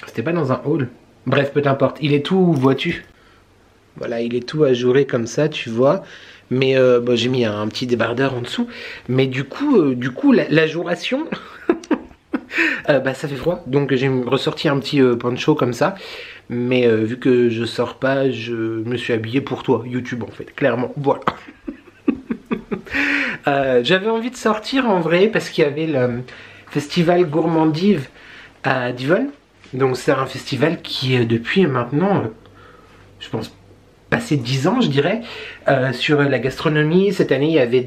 C'était pas dans un haul. Bref, peu importe. Il est tout, vois-tu? Voilà, il est tout ajouré comme ça, tu vois. Mais bon, j'ai mis un petit débardeur en dessous. Mais du coup, l'ajouration, bah ça fait froid. Donc j'ai ressorti un petit poncho comme ça. Mais vu que je sors pas, je me suis habillé pour toi, YouTube en fait, clairement. Voilà. J'avais envie de sortir en vrai parce qu'il y avait le festival Gourmandive à Divonne. Donc c'est un festival qui est depuis maintenant, je pense, passé 10 ans je dirais, sur la gastronomie. Cette année il y avait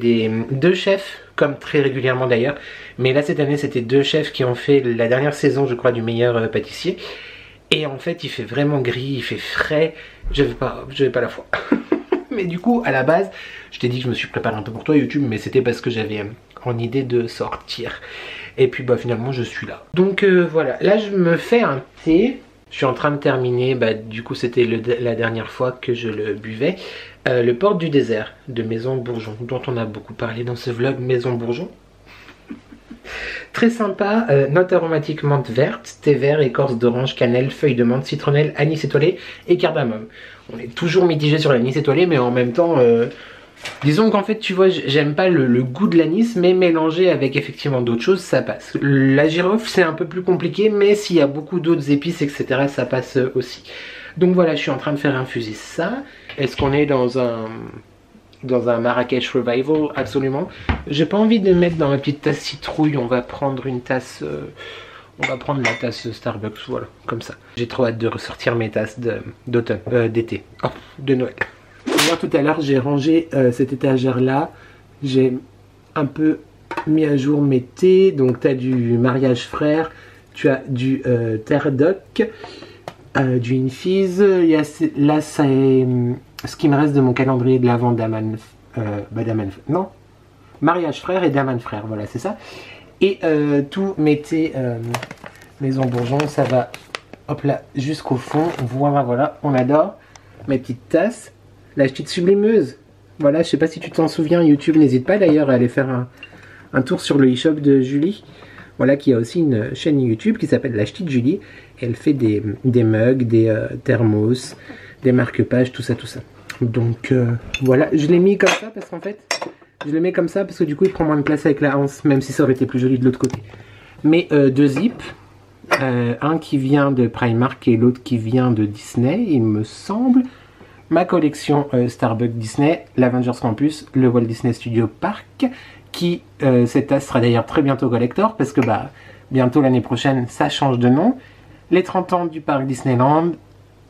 deux chefs, comme très régulièrement d'ailleurs. Mais là cette année c'était deux chefs qui ont fait la dernière saison je crois du meilleur pâtissier. Et en fait il fait vraiment gris, il fait frais, je vais pas la foi. Mais du coup à la base je t'ai dit que je me suis préparé un peu pour toi YouTube, mais c'était parce que j'avais en idée de sortir. Et puis bah finalement je suis là. Donc voilà, là je me fais un thé. Je suis en train de terminer, bah du coup c'était la dernière fois que je le buvais. Le Porte du Désert de Maison Bourgeon, dont on a beaucoup parlé dans ce vlog Maison Bourgeon. Très sympa, note aromatique menthe verte, thé vert, écorce d'orange, cannelle, feuille de menthe, citronnelle, anis étoilé et cardamome. On est toujours mitigé sur l'anis étoilé, mais en même temps, Disons qu'en fait, tu vois, j'aime pas le goût de l'anis, mais mélangé avec effectivement d'autres choses, ça passe. La girofle, c'est un peu plus compliqué, mais s'il y a beaucoup d'autres épices, etc., ça passe aussi. Donc voilà, je suis en train de faire infuser ça. Est-ce qu'on est dans un Marrakech Revival? Absolument. J'ai pas envie de mettre dans ma petite tasse citrouille, on va prendre une tasse... on va prendre la tasse Starbucks, voilà, comme ça. J'ai trop hâte de ressortir mes tasses d'automne, d'été, oh, de Noël. Moi tout à l'heure j'ai rangé cette étagère là, j'ai un peu mis à jour mes thés, donc tu as du Mariage Frère, tu as du Terre Doc, du Infuse, il y a, là c'est ce qui me reste de mon calendrier de l'Avent d'Aman, non, Mariage Frère et d'Aman Frère, voilà c'est ça. Et tous mes thés Maison Bourgeon, ça va hop là jusqu'au fond, voilà, on adore mes petites tasses. La petite sublimeuse, voilà, je sais pas si tu t'en souviens, YouTube, n'hésite pas d'ailleurs à aller faire un tour sur le e-shop de Julie, voilà, qui a aussi une chaîne YouTube qui s'appelle La Petite Julie, et elle fait des mugs, des thermos, des marque-pages, tout ça. Donc voilà, je l'ai mis comme ça parce qu'en fait, je le mets comme ça parce que du coup il prend moins de place avec la hanse, même si ça aurait été plus joli de l'autre côté. Mais deux zips, un qui vient de Primark et l'autre qui vient de Disney, il me semble. Ma collection Starbucks Disney, l'Avengers Campus, le Walt Disney Studio Park, qui cette tasse sera d'ailleurs très bientôt collector parce que bah bientôt l'année prochaine ça change de nom. Les 30 ans du parc Disneyland,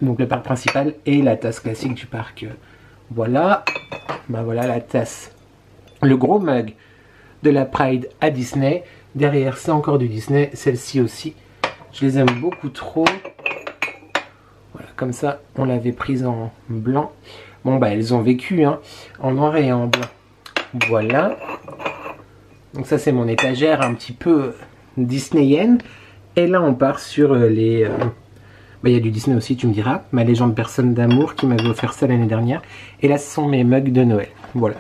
donc le parc principal, et la tasse classique du parc. Voilà, bah voilà la tasse, le gros mug de la Pride à Disney. Derrière c'est encore du Disney, celle-ci aussi. Je les aime beaucoup trop. Voilà, comme ça, on l'avait prise en blanc. Bon, bah, elles ont vécu, hein, en noir et en blanc. Voilà. Donc ça, c'est mon étagère un petit peu disneyienne. Et là, on part sur les... bah, il y a du Disney aussi, tu me diras. Ma légende personne d'amour qui m'avait offert ça l'année dernière. Et là, ce sont mes mugs de Noël. Voilà.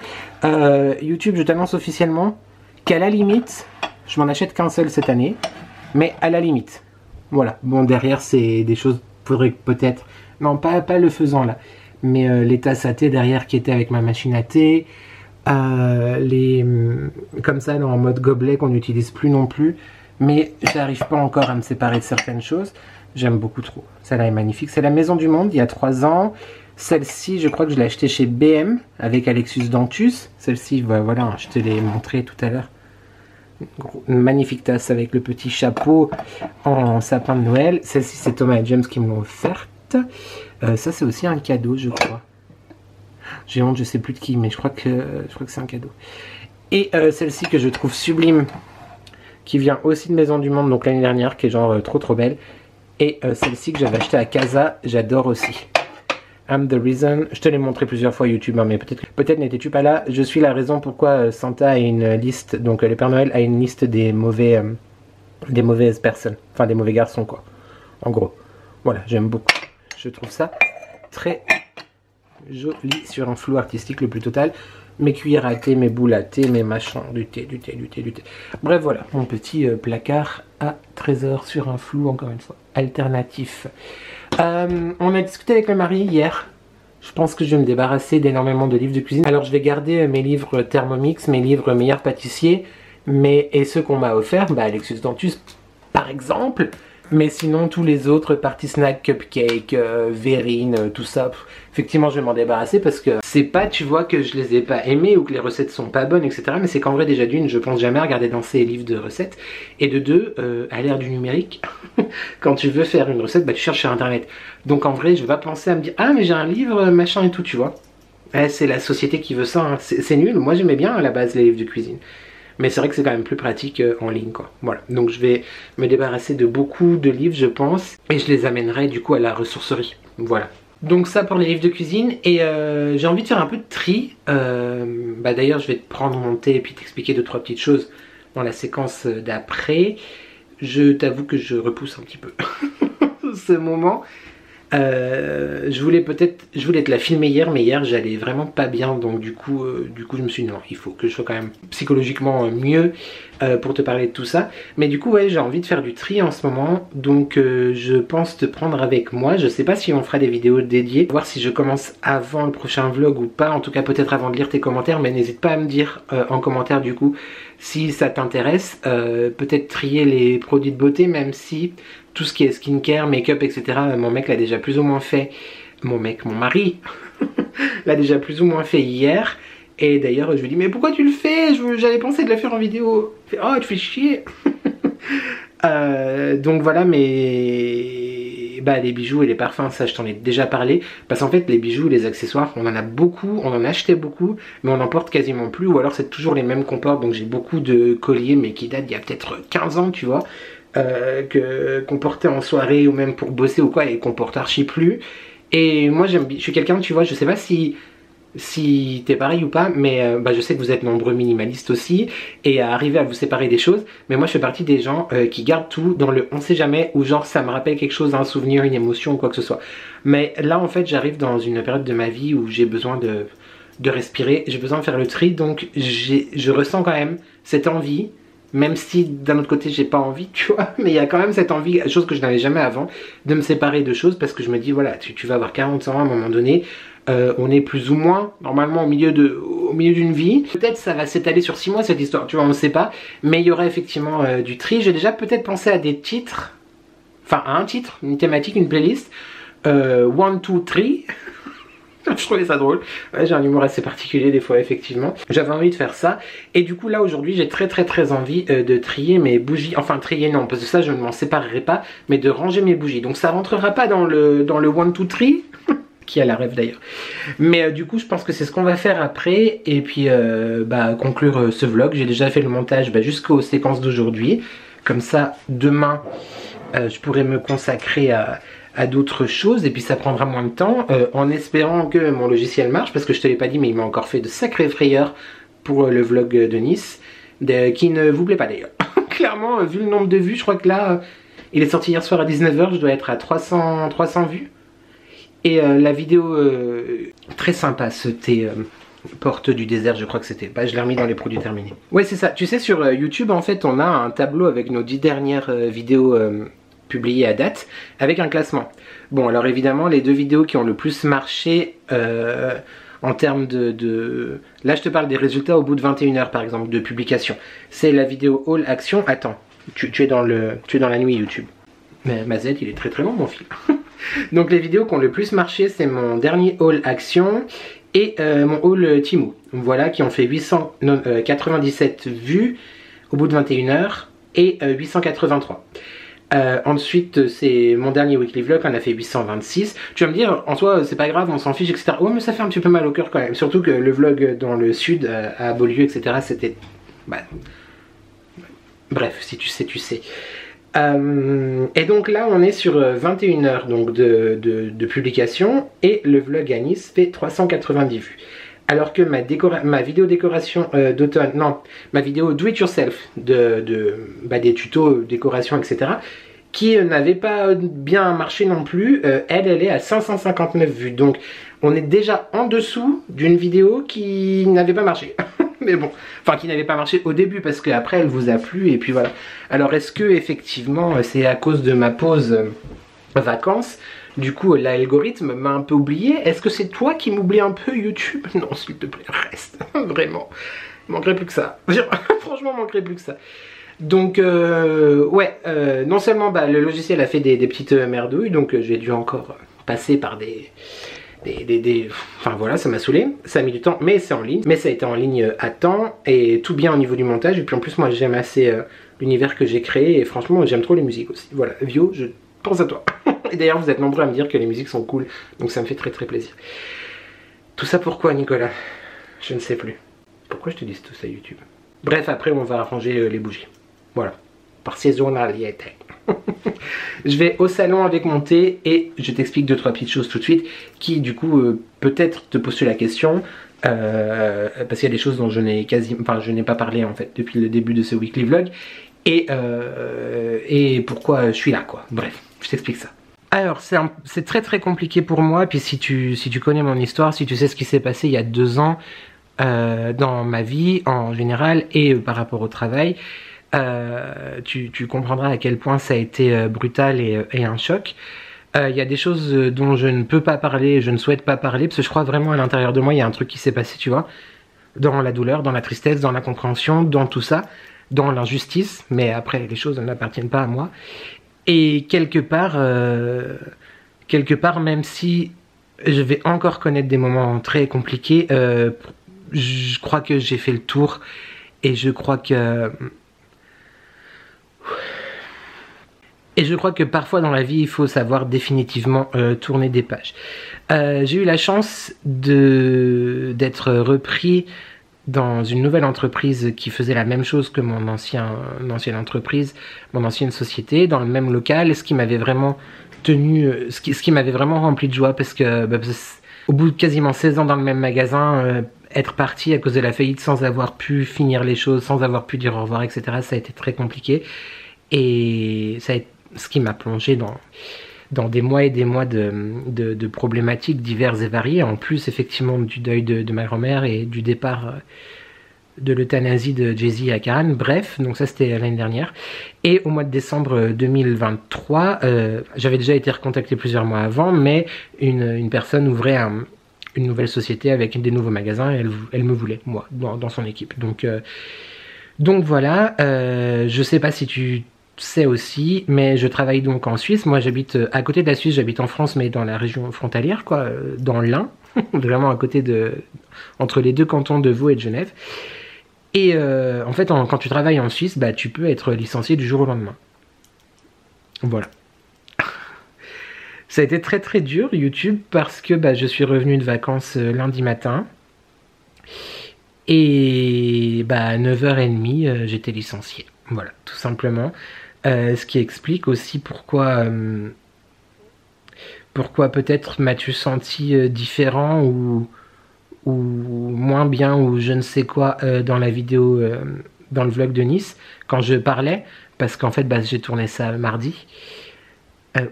YouTube, je t'annonce officiellement qu'à la limite, je m'en achète qu'un seul cette année. Mais à la limite. Voilà. Bon, derrière, c'est des choses... faudrait peut-être, non pas le faisant là, mais les tasses à thé derrière qui étaient avec ma machine à thé, les comme ça en mode gobelet qu'on n'utilise plus non plus, mais j'arrive pas encore à me séparer de certaines choses. J'aime beaucoup trop, celle-là est magnifique, c'est la Maison du Monde il y a 3 ans. Celle-ci je crois que je l'ai achetée chez BM avec Alexus Dantus. Celle-ci voilà, je te l'ai montré tout à l'heure. Une magnifique tasse avec le petit chapeau en sapin de Noël. Celle-ci c'est Thomas et James qui me l'ont offerte. Ça c'est aussi un cadeau je crois. J'ai honte, je sais plus de qui, mais je crois que c'est un cadeau. Et celle-ci que je trouve sublime, qui vient aussi de Maison du Monde, donc l'année dernière, qui est genre trop belle. Et celle-ci que j'avais achetée à Casa, j'adore aussi. I'm the reason, je te l'ai montré plusieurs fois YouTube, hein, mais peut-être n'étais-tu pas là. Je suis la raison pourquoi Santa a une liste, donc le Père Noël a une liste des mauvaises personnes, enfin des mauvais garçons quoi, en gros. Voilà, j'aime beaucoup. Je trouve ça très joli sur un flou artistique le plus total. Mes cuillères à thé, mes boules à thé, mes machins, du thé. Bref voilà, mon petit placard à trésor sur un flou, encore une fois, alternatif. On a discuté avec le mari hier. Je pense que je vais me débarrasser d'énormément de livres de cuisine. Alors je vais garder mes livres Thermomix, mes livres Meilleurs Pâtissiers, et ceux qu'on m'a offerts, bah Alexus Dantus par exemple. Mais sinon tous les autres, Party Snack, Cupcake, Verrine, tout ça, effectivement je vais m'en débarrasser parce que c'est pas, tu vois, que je les ai pas aimés ou que les recettes sont pas bonnes, etc. Mais c'est qu'en vrai déjà d'une, je pense jamais à regarder dans ces livres de recettes. Et de deux, à l'ère du numérique, quand tu veux faire une recette, bah tu cherches sur internet. Donc en vrai je vais pas penser à me dire, ah mais j'ai un livre, machin et tout, tu vois. C'est la société qui veut ça, hein. C'est nul, moi j'aimais bien à la base les livres de cuisine. Mais c'est vrai que c'est quand même plus pratique en ligne quoi. Voilà, donc je vais me débarrasser de beaucoup de livres je pense. Et je les amènerai du coup à la ressourcerie. Voilà. Donc ça pour les livres de cuisine. Et j'ai envie de faire un peu de tri. Bah d'ailleurs je vais te prendre mon thé et puis t'expliquer 2-3 petites choses dans la séquence d'après. Je t'avoue que je repousse un petit peu ce moment. Je voulais te la filmer hier, mais hier j'allais vraiment pas bien, donc du coup je me suis dit non, il faut que je sois quand même psychologiquement mieux pour te parler de tout ça. Mais du coup ouais, j'ai envie de faire du tri en ce moment, donc je pense te prendre avec moi. Je sais pas si on fera des vidéos dédiées, voir si je commence avant le prochain vlog ou pas, en tout cas peut-être avant de lire tes commentaires, mais n'hésite pas à me dire en commentaire du coup si ça t'intéresse, peut-être trier les produits de beauté, même si tout ce qui est skincare, make-up, etc. Mon mec l'a déjà plus ou moins fait. Mon mari l'a déjà plus ou moins fait hier. Et d'ailleurs, je lui dis mais pourquoi tu le fais? J'avais pensé de le faire en vidéo. Il fait, oh, tu fais chier. Donc voilà, mais bah, les bijoux et les parfums, ça je t'en ai déjà parlé. Parce qu'en fait, les bijoux, les accessoires, on en a beaucoup, on en a acheté beaucoup, mais on n'en porte quasiment plus. Ou alors c'est toujours les mêmes qu'on porte. Donc j'ai beaucoup de colliers, mais qui datent d'il y a peut-être 15 ans, tu vois. Qu'on portait en soirée ou même pour bosser ou quoi, et qu'on porte archi plus. Et moi je suis quelqu'un, tu vois, je sais pas si t'es pareil ou pas, mais bah, je sais que vous êtes nombreux minimalistes aussi et à arriver à vous séparer des choses, mais moi je fais partie des gens qui gardent tout dans le on sait jamais, ou genre ça me rappelle quelque chose, un souvenir, une émotion ou quoi que ce soit. Mais là en fait j'arrive dans une période de ma vie où j'ai besoin de respirer, j'ai besoin de faire le tri, donc je ressens quand même cette envie. Même si d'un autre côté j'ai pas envie, tu vois, mais il y a quand même cette envie, chose que je n'avais jamais avant, de me séparer de choses, parce que je me dis voilà, tu vas avoir 40 ans à un moment donné, on est plus ou moins normalement au milieu d'une vie. Peut-être ça va s'étaler sur 6 mois cette histoire, tu vois, on ne sait pas, mais il y aura effectivement du tri. J'ai déjà peut-être pensé à des titres, enfin à un titre, une thématique, une playlist, 1, 2, 3. Je trouvais ça drôle. Ouais, j'ai un humour assez particulier des fois, effectivement. J'avais envie de faire ça. Et du coup, là, aujourd'hui, j'ai très envie de trier mes bougies. Enfin, trier, non, parce que ça, je ne m'en séparerai pas. Mais de ranger mes bougies. Donc, ça rentrera pas dans le 1, 2, 3. Qui a la rêve d'ailleurs. Mais du coup, je pense que c'est ce qu'on va faire après. Et puis, bah, conclure ce vlog. J'ai déjà fait le montage jusqu'aux séquences d'aujourd'hui. Comme ça, demain, je pourrai me consacrer à d'autres choses, et puis ça prendra moins de temps, en espérant que mon logiciel marche, parce que je te l'ai pas dit, mais il m'a encore fait de sacrées frayeurs pour le vlog de Nice, qui ne vous plaît pas d'ailleurs. Clairement, vu le nombre de vues, je crois que là, il est sorti hier soir à 19 h, je dois être à 300 vues. Et la vidéo très sympa, c'était Porte du désert, je crois que c'était. Bah, je l'ai remis dans les produits terminés. Ouais, c'est ça. Tu sais, sur YouTube, en fait, on a un tableau avec nos 10 dernières vidéos publié à date, avec un classement. Bon, alors évidemment, les 2 vidéos qui ont le plus marché en termes de... Là, je te parle des résultats au bout de 21 h, par exemple, de publication. C'est la vidéo Haul Action. Attends, tu es dans la nuit YouTube. Mais ma Z, il est très long, mon fil. Donc, les vidéos qui ont le plus marché, c'est mon dernier Haul Action et mon Haul Temu. Voilà, qui ont fait 897 vues au bout de 21 h et 883. Ensuite, c'est mon dernier weekly vlog, on a fait 826. Tu vas me dire, en soi, c'est pas grave, on s'en fiche, etc. Ouais, mais ça fait un petit peu mal au cœur quand même. Surtout que le vlog dans le sud, à Beaulieu, etc., c'était... Bah... Bref, si tu sais, tu sais. Et donc là, on est sur 21 h donc de publication, et le vlog à Nice fait 390 vues. Alors que ma vidéo décoration d'automne, non, ma vidéo do it yourself des tutos, décoration, etc., qui n'avait pas bien marché non plus, elle est à 559 vues. Donc on est déjà en dessous d'une vidéo qui n'avait pas marché. Mais bon, enfin qui n'avait pas marché au début, parce qu'après elle vous a plu, et puis voilà. Alors est-ce que effectivement c'est à cause de ma pause vacances? Du coup, l'algorithme m'a un peu oublié. Est-ce que c'est toi qui m'oublies un peu, YouTube? Non, s'il te plaît, reste. Vraiment. Manquerait plus que ça. Franchement, manquerait plus que ça. Donc, ouais, non seulement le logiciel a fait des petites merdouilles, donc j'ai dû encore passer par enfin voilà, ça m'a saoulé. Ça a mis du temps, mais c'est en ligne. Mais ça a été en ligne à temps, et tout bien au niveau du montage. Et puis en plus, moi, j'aime assez l'univers que j'ai créé, et franchement, j'aime trop les musiques aussi. Voilà, Vio, je pense à toi. Et d'ailleurs, vous êtes nombreux à me dire que les musiques sont cool, donc ça me fait très plaisir. Tout ça pourquoi, Nicolas? Je ne sais plus. Pourquoi je te dis tout ça, YouTube? Bref, après on va arranger les bougies. Voilà, par saisonnalité. Je vais au salon avec mon thé et je t'explique 2-3 petites choses tout de suite qui du coup peut-être te posent la question, parce qu'il y a des choses dont je n'ai pas parlé en fait depuis le début de ce weekly vlog, et pourquoi je suis là quoi. Bref, je t'explique ça. Alors, c'est très très compliqué pour moi, puis si tu connais mon histoire, si tu sais ce qui s'est passé il y a 2 ans dans ma vie en général et par rapport au travail, tu comprendras à quel point ça a été brutal et un choc. Il y a des choses dont je ne peux pas parler, je ne souhaite pas parler, parce que je crois vraiment à l'intérieur de moi, il y a un truc qui s'est passé, tu vois, dans la douleur, dans la tristesse, dans l'incompréhension, dans tout ça, dans l'injustice, mais après, les choses n'appartiennent pas à moi. Et quelque part, même si je vais encore connaître des moments très compliqués, je crois que j'ai fait le tour, et je crois que parfois dans la vie, il faut savoir définitivement tourner des pages. J'ai eu la chance d'être repris dans une nouvelle entreprise qui faisait la même chose que mon ancienne entreprise, mon ancienne société, dans le même local, ce qui m'avait vraiment ce qui m'avait vraiment rempli de joie, parce que au bout de quasiment 16 ans dans le même magasin, être parti à cause de la faillite sans avoir pu finir les choses, sans avoir pu dire au revoir, etc., ça a été très compliqué. Et ça a été ce qui m'a plongé dans des mois et des mois de problématiques diverses et variées, en plus effectivement du deuil de ma grand-mère et du départ de l'euthanasie de Jay-Z à Karen. Bref, donc ça c'était l'année dernière. Et au mois de décembre 2023, j'avais déjà été recontacté plusieurs mois avant, mais une personne ouvrait une nouvelle société avec des nouveaux magasins, et elle me voulait, moi, dans son équipe. Donc voilà, je sais pas si tu sais aussi, mais je travaille donc en Suisse. Moi j'habite à côté de la Suisse, j'habite en France, mais dans la région frontalière, quoi, dans l'Ain, vraiment à côté entre les deux cantons de Vaud et de Genève. Et en fait, quand tu travailles en Suisse, bah, tu peux être licencié du jour au lendemain. Voilà. Ça a été très très dur YouTube, parce que je suis revenu de vacances lundi matin. Et à 9h30, j'étais licencié. Voilà, tout simplement. Ce qui explique aussi pourquoi peut-être m'as-tu senti différent ou moins bien, ou je ne sais quoi, dans la vidéo, dans le vlog de Nice, quand je parlais, parce qu'en fait j'ai tourné ça mardi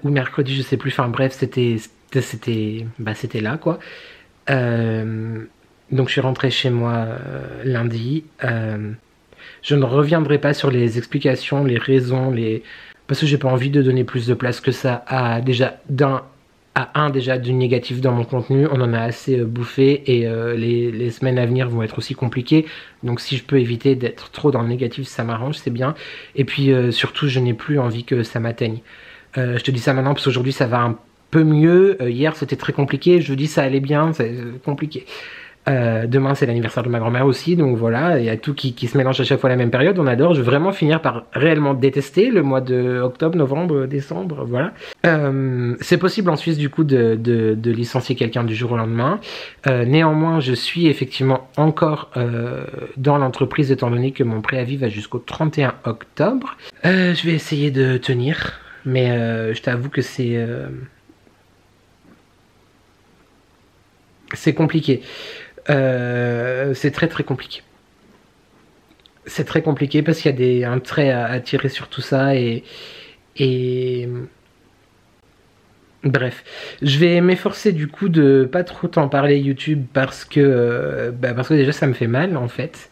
ou mercredi, je sais plus, enfin bref, c'était là, quoi. Donc je suis rentré chez moi lundi. Je ne reviendrai pas sur les explications, les raisons, parce que j'ai pas envie de donner plus de place que ça à déjà du négatif dans mon contenu. On en a assez bouffé, et les semaines à venir vont être aussi compliquées. Donc si je peux éviter d'être trop dans le négatif, ça m'arrange, c'est bien. Et puis surtout, je n'ai plus envie que ça m'atteigne. Je te dis ça maintenant parce qu'aujourd'hui ça va un peu mieux. Hier c'était très compliqué, jeudi ça allait bien, c'est compliqué. Demain c'est l'anniversaire de ma grand-mère aussi, donc voilà, il y a tout qui se mélange à chaque fois à la même période. On adore, je vais vraiment finir par réellement détester le mois de octobre, novembre, décembre, voilà. C'est possible en Suisse du coup de licencier quelqu'un du jour au lendemain. Néanmoins, je suis effectivement encore dans l'entreprise, étant donné que mon préavis va jusqu'au 31 octobre. Je vais essayer de tenir, mais je t'avoue que c'est compliqué. C'est très très compliqué. C'est très compliqué parce qu'il y a un trait à tirer sur tout ça, et bref, je vais m'efforcer du coup de pas trop t'en parler YouTube, parce que déjà ça me fait mal en fait,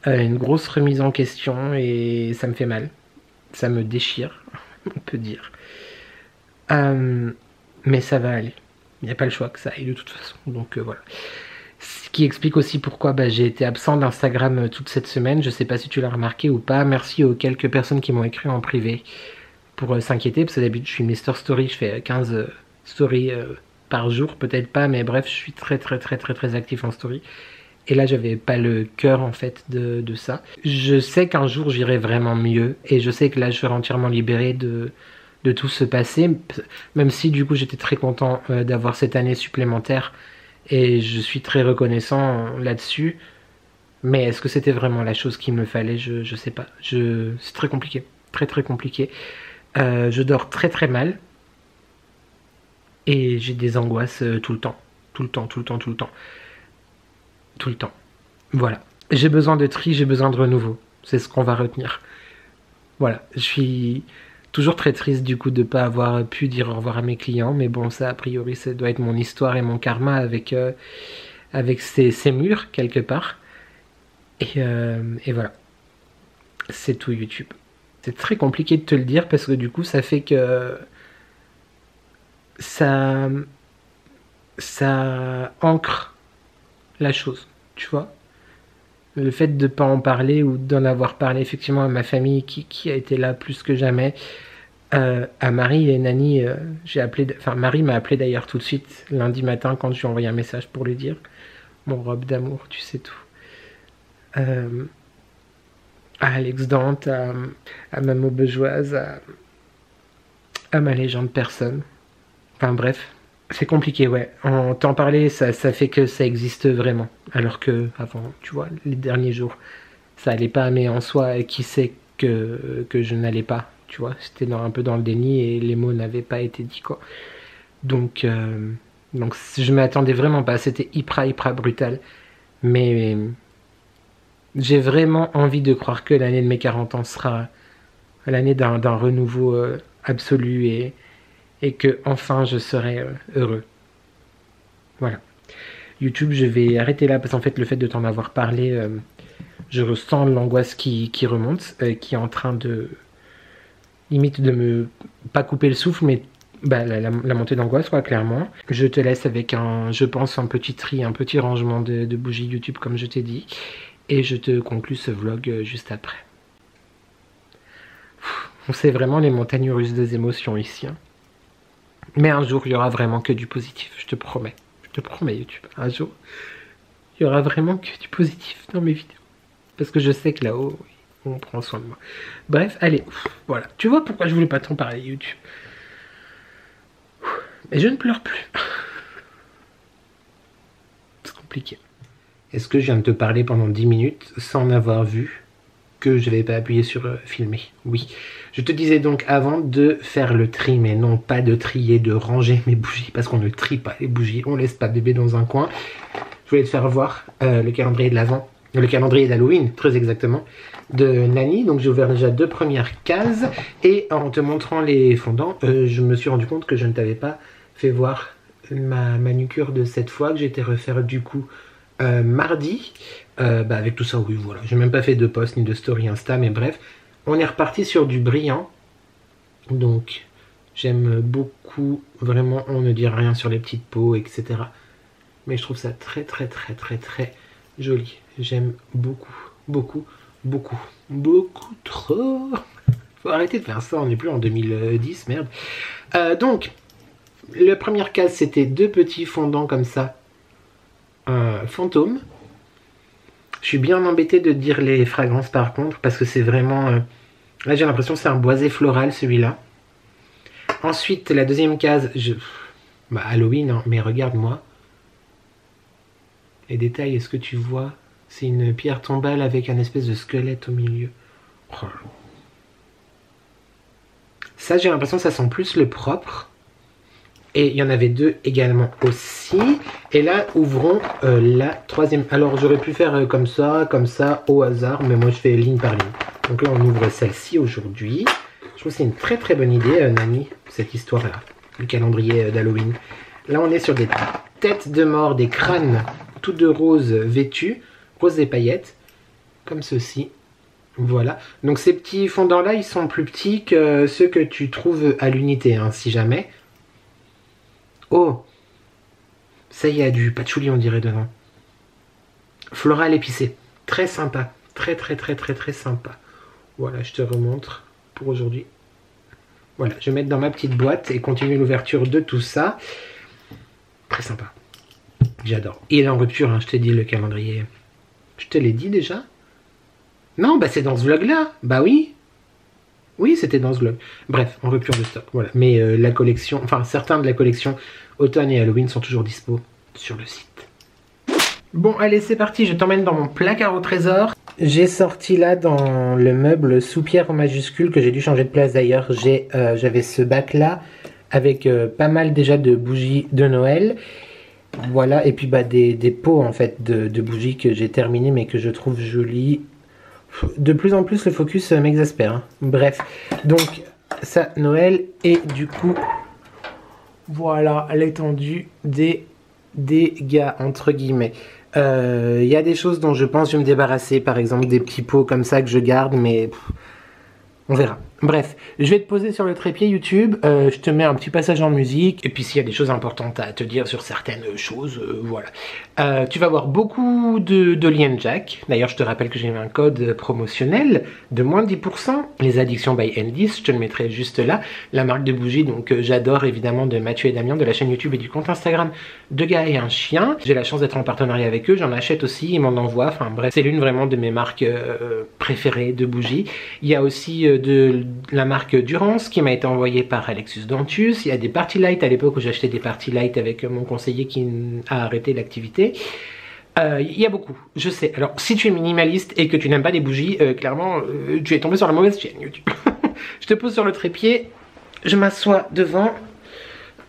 une grosse remise en question, et ça me fait mal, ça me déchire, on peut dire, mais ça va aller, il n'y a pas le choix que ça aille de toute façon, donc voilà. Ce qui explique aussi pourquoi j'ai été absent d'Instagram toute cette semaine. Je sais pas si tu l'as remarqué ou pas. Merci aux quelques personnes qui m'ont écrit en privé pour s'inquiéter, parce que d'habitude je suis Mister Story, je fais 15 stories par jour, peut-être pas, mais bref, je suis très très très très très actif en story. Et là j'avais pas le cœur en fait de ça. Je sais qu'un jour j'irai vraiment mieux, et je sais que là je serai entièrement libéré de tout ce passé, même si du coup j'étais très content d'avoir cette année supplémentaire. Et je suis très reconnaissant là-dessus. Mais est-ce que c'était vraiment la chose qu'il me fallait? Je sais pas. C'est très compliqué. Très très compliqué. Je dors très très mal. Et j'ai des angoisses tout le temps. Tout le temps, tout le temps, tout le temps. Tout le temps. Voilà. J'ai besoin de tri, j'ai besoin de renouveau. C'est ce qu'on va retenir. Voilà. Je suis Toujours très triste du coup de ne pas avoir pu dire au revoir à mes clients, mais bon, ça a priori ça doit être mon histoire et mon karma avec, avec ces murs quelque part. Et voilà, c'est tout YouTube. C'est très compliqué de te le dire parce que du coup ça fait que ça ancre la chose, tu vois. Le fait de ne pas en parler ou d'en avoir parlé effectivement à ma famille qui a été là plus que jamais, à Marie et Nani, j'ai appelé, enfin Marie m'a appelé d'ailleurs tout de suite lundi matin quand je lui ai envoyé un message pour lui dire mon robe d'amour, tu sais tout. À Alex Dante, à ma Maubejoise, à ma légende personne. Enfin bref, c'est compliqué, ouais. En t'en parler, ça fait que ça existe vraiment. Alors que avant, tu vois, les derniers jours, ça allait pas, mais en soi, qui sait que je n'allais pas, tu vois. C'était un peu dans le déni et les mots n'avaient pas été dits, quoi. Donc je m'attendais vraiment pas. C'était hyper brutal. Mais j'ai vraiment envie de croire que l'année de mes 40 ans sera l'année d'un renouveau absolu et que enfin je serai heureux. Voilà. YouTube, je vais arrêter là parce qu'en fait le fait de t'en avoir parlé, je ressens l'angoisse qui remonte, qui est en train de limite de me pas couper le souffle, mais bah, la montée d'angoisse, quoi, clairement. Je te laisse avec je pense un petit tri, un petit rangement de bougies YouTube comme je t'ai dit, et je te conclus ce vlog juste après. On sait vraiment les montagnes russes des émotions ici, hein. Mais un jour, il y aura vraiment que du positif, je te promets. Je te promets, YouTube. Un jour, il y aura vraiment que du positif dans mes vidéos. Parce que je sais que là-haut, on prend soin de moi. Bref, allez, voilà. Tu vois pourquoi je voulais pas t'en parler, YouTube. Mais je ne pleure plus. C'est compliqué. Est-ce que je viens de te parler pendant 10 minutes sans avoir vu que je n'avais pas appuyé sur filmer? Oui. Je te disais donc avant de faire le tri, mais non pas de trier, de ranger mes bougies, parce qu'on ne trie pas les bougies, on laisse pas bébé dans un coin. Je voulais te faire voir le calendrier de l'Avent, le calendrier d'Halloween, très exactement, de Nani. Donc j'ai ouvert déjà 2 premières cases, et en te montrant les fondants, je me suis rendu compte que je ne t'avais pas fait voir ma manucure de cette fois, que j'étais refaire du coup mardi, avec tout ça, oui, voilà. J'ai même pas fait de post ni de story Insta, mais bref, on est reparti sur du brillant. Donc, j'aime beaucoup, vraiment, on ne dit rien sur les petites peaux, etc. Mais je trouve ça très joli. J'aime beaucoup trop. Faut arrêter de faire ça, on n'est plus en 2010, merde. Donc, la première case, c'était 2 petits fondants comme ça, fantôme. Je suis bien embêté de dire les fragrances par contre, parce que c'est vraiment... là j'ai l'impression que c'est un boisé floral celui-là. Ensuite la deuxième case, Halloween, hein, mais regarde-moi. Les détails, est-ce que tu vois? C'est une pierre tombale avec un espèce de squelette au milieu. Oh. Ça j'ai l'impression que ça sent plus le propre. Et il y en avait 2 également aussi. Et là, ouvrons la 3e. Alors, j'aurais pu faire comme ça, au hasard. Mais moi, je fais ligne par ligne. Donc là, on ouvre celle-ci aujourd'hui. Je trouve que c'est une très bonne idée, Nani, cette histoire-là. Le calendrier d'Halloween. Là, on est sur des têtes de mort, des crânes, tous de roses vêtus. Roses et paillettes. Comme ceci. Voilà. Donc, ces petits fondants-là, ils sont plus petits que ceux que tu trouves à l'unité, hein, si jamais. Oh, ça y a du patchouli on dirait dedans. Floral épicé, très sympa, très sympa. Voilà, je te remontre pour aujourd'hui. Voilà, je vais mettre dans ma petite boîte et continuer l'ouverture de tout ça. Très sympa, j'adore. Il est en rupture, hein, je t'ai dit le calendrier. Je te l'ai dit déjà? Non, bah c'est dans ce vlog là, bah oui. Oui, c'était dans ce vlog. Bref, en rupture de stock, voilà. Mais la collection, enfin certains de la collection automne et Halloween sont toujours dispo sur le site. Bon, allez, c'est parti, je t'emmène dans mon placard au trésor. J'ai sorti là dans le meuble sous pierre en majuscule que j'ai dû changer de place d'ailleurs. J'avais ce bac là avec pas mal déjà de bougies de Noël. Voilà, et puis bah, des pots en fait de bougies que j'ai terminées mais que je trouve jolies. De plus en plus le focus m'exaspère, hein. Bref, donc ça Noël. Et du coup, voilà l'étendue des dégâts, entre guillemets. Il y a des choses dont je pense que je vais me débarrasser, par exemple des petits pots comme ça que je garde, mais on verra. Bref, je vais te poser sur le trépied YouTube, je te mets un petit passage en musique, et puis s'il y a des choses importantes à te dire sur certaines choses, voilà. Tu vas voir beaucoup de Dolly & Jack. D'ailleurs, je te rappelle que j'ai un code promotionnel de moins de 10%. Les addictions by N10, je te le mettrai juste là. La marque de bougies, donc j'adore évidemment, de Mathieu et Damien, de la chaîne YouTube et du compte Instagram de Gars et un chien. J'ai la chance d'être en partenariat avec eux, j'en achète aussi, ils m'en envoient. Enfin bref, c'est l'une vraiment de mes marques préférées de bougies. Il y a aussi de la marque Durance qui m'a été envoyée par Alexis Dantus. Il y a des Party Light à l'époque où j'achetais des Party Light avec mon conseiller qui a arrêté l'activité. Il y a beaucoup, je sais. Alors si tu es minimaliste et que tu n'aimes pas les bougies, clairement tu es tombé sur la mauvaise chaîne YouTube. Je te pose sur le trépied, je m'assois devant.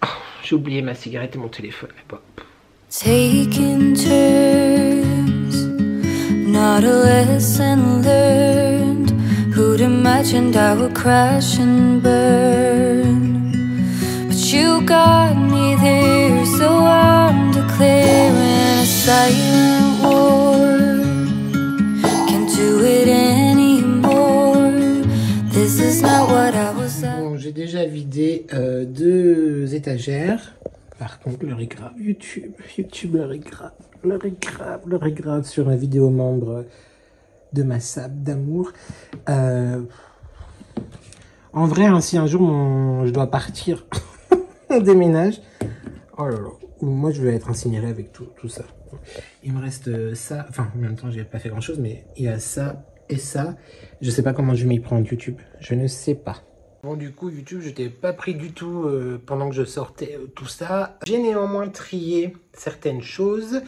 Oh, j'ai oublié ma cigarette et mon téléphone là-bas. Taking turns, not a lesson learned. Who'd imagined I would crash and burn? But you got me there, so I'm declaring a silent war. Can't do it anymore. This is not what I was. Bon, j'ai déjà vidé 2 étagères. Par contre, l'heure est grave. YouTube, l'heure est grave. L'heure est grave sur un vidéo membre de ma sable d'amour. En vrai, hein, si un jour je dois partir, on déménage. Oh là là. Moi, je vais être incinéré avec tout ça. Il me reste ça. Enfin, en même temps, j'ai pas fait grand chose, mais il y a ça et ça. Je sais pas comment je vais m'y prendre YouTube. Je ne sais pas. Bon, du coup, YouTube, je t'ai pas pris du tout pendant que je sortais tout ça. J'ai néanmoins trié certaines choses.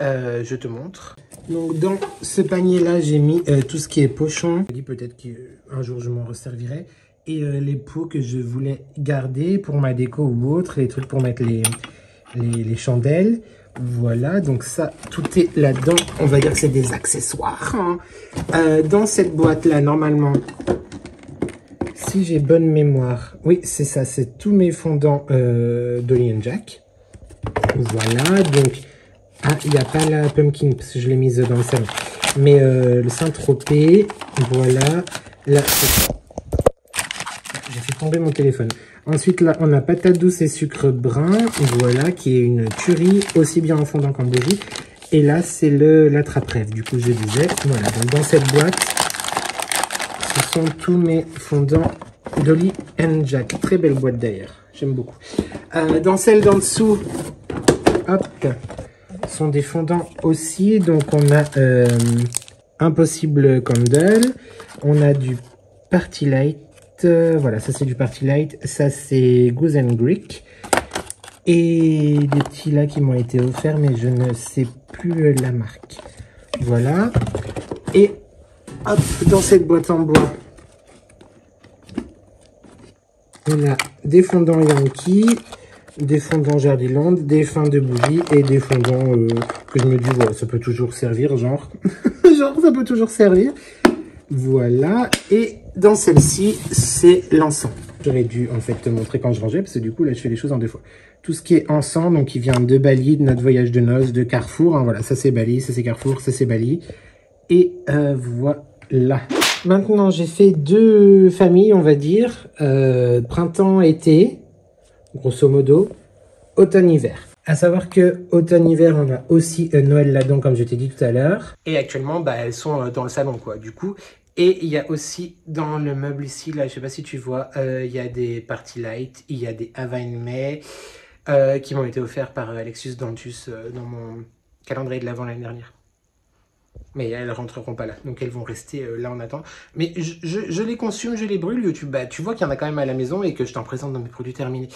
Je te montre. Donc, dans ce panier-là, j'ai mis tout ce qui est pochon. Je dis peut-être qu'un jour, je m'en resservirai. Et les pots que je voulais garder pour ma déco ou autre. Les trucs pour mettre les chandelles. Voilà, donc ça, tout est là-dedans. On va dire que c'est des accessoires. Hein. Dans cette boîte-là, normalement... Si j'ai bonne mémoire, oui c'est ça, c'est tous mes fondants Dolly & Jack. Voilà, donc, il n'y a pas la pumpkin parce que je l'ai mise dans le salon. Mais le Saint-Tropez, voilà, là, j'ai fait tomber mon téléphone. Ensuite là, on a patate douce et sucre brun, voilà, qui est une tuerie, aussi bien en fondant qu'en bougie. Et là, c'est l'attrape-rêve, du coup je disais, voilà, donc dans cette boîte, ce sont tous mes fondants Dolly & Jack. Très belle boîte d'ailleurs. J'aime beaucoup. Dans celle d'en dessous, hop, sont des fondants aussi. Donc on a Impossible Candle. On a du Party Light. Voilà, ça c'est du Party Light. Ça c'est Goose and Greek. Et des petits là qui m'ont été offerts, mais je ne sais plus la marque. Voilà. Et hop, dans cette boîte en bois, on a des fondants Yankee, des fondants Jardiland, des fins de bougies et des fondants que je me dis, ouais, ça peut toujours servir, genre. Genre, ça peut toujours servir. Voilà. Et dans celle-ci, c'est l'encens. J'aurais dû, en fait, te montrer quand je rangeais, parce que du coup, là, je fais les choses en 2 fois. Tout ce qui est encens, donc, qui vient de Bali, de notre voyage de noces, de Carrefour. Hein, voilà, ça, c'est Bali, ça, c'est Carrefour, ça, c'est Bali. Et voilà. Maintenant, j'ai fait 2 familles, on va dire. Printemps-été, grosso modo. Automne-hiver. À savoir que automne-hiver, on a aussi Noël là-dedans, comme je t'ai dit tout à l'heure. Et actuellement, bah, elles sont dans le salon, quoi, du coup. Et il y a aussi dans le meuble ici, là, je sais pas si tu vois, il y a des Party Light, il y a des Havane May, qui m'ont été offerts par Alexis Dantus dans mon calendrier de l'Avent l'année dernière. Mais elles rentreront pas là, donc elles vont rester là en attendant. Mais je les consume, je les brûle, YouTube. Bah, tu vois qu'il y en a quand même à la maison et que je t'en présente dans mes produits terminés.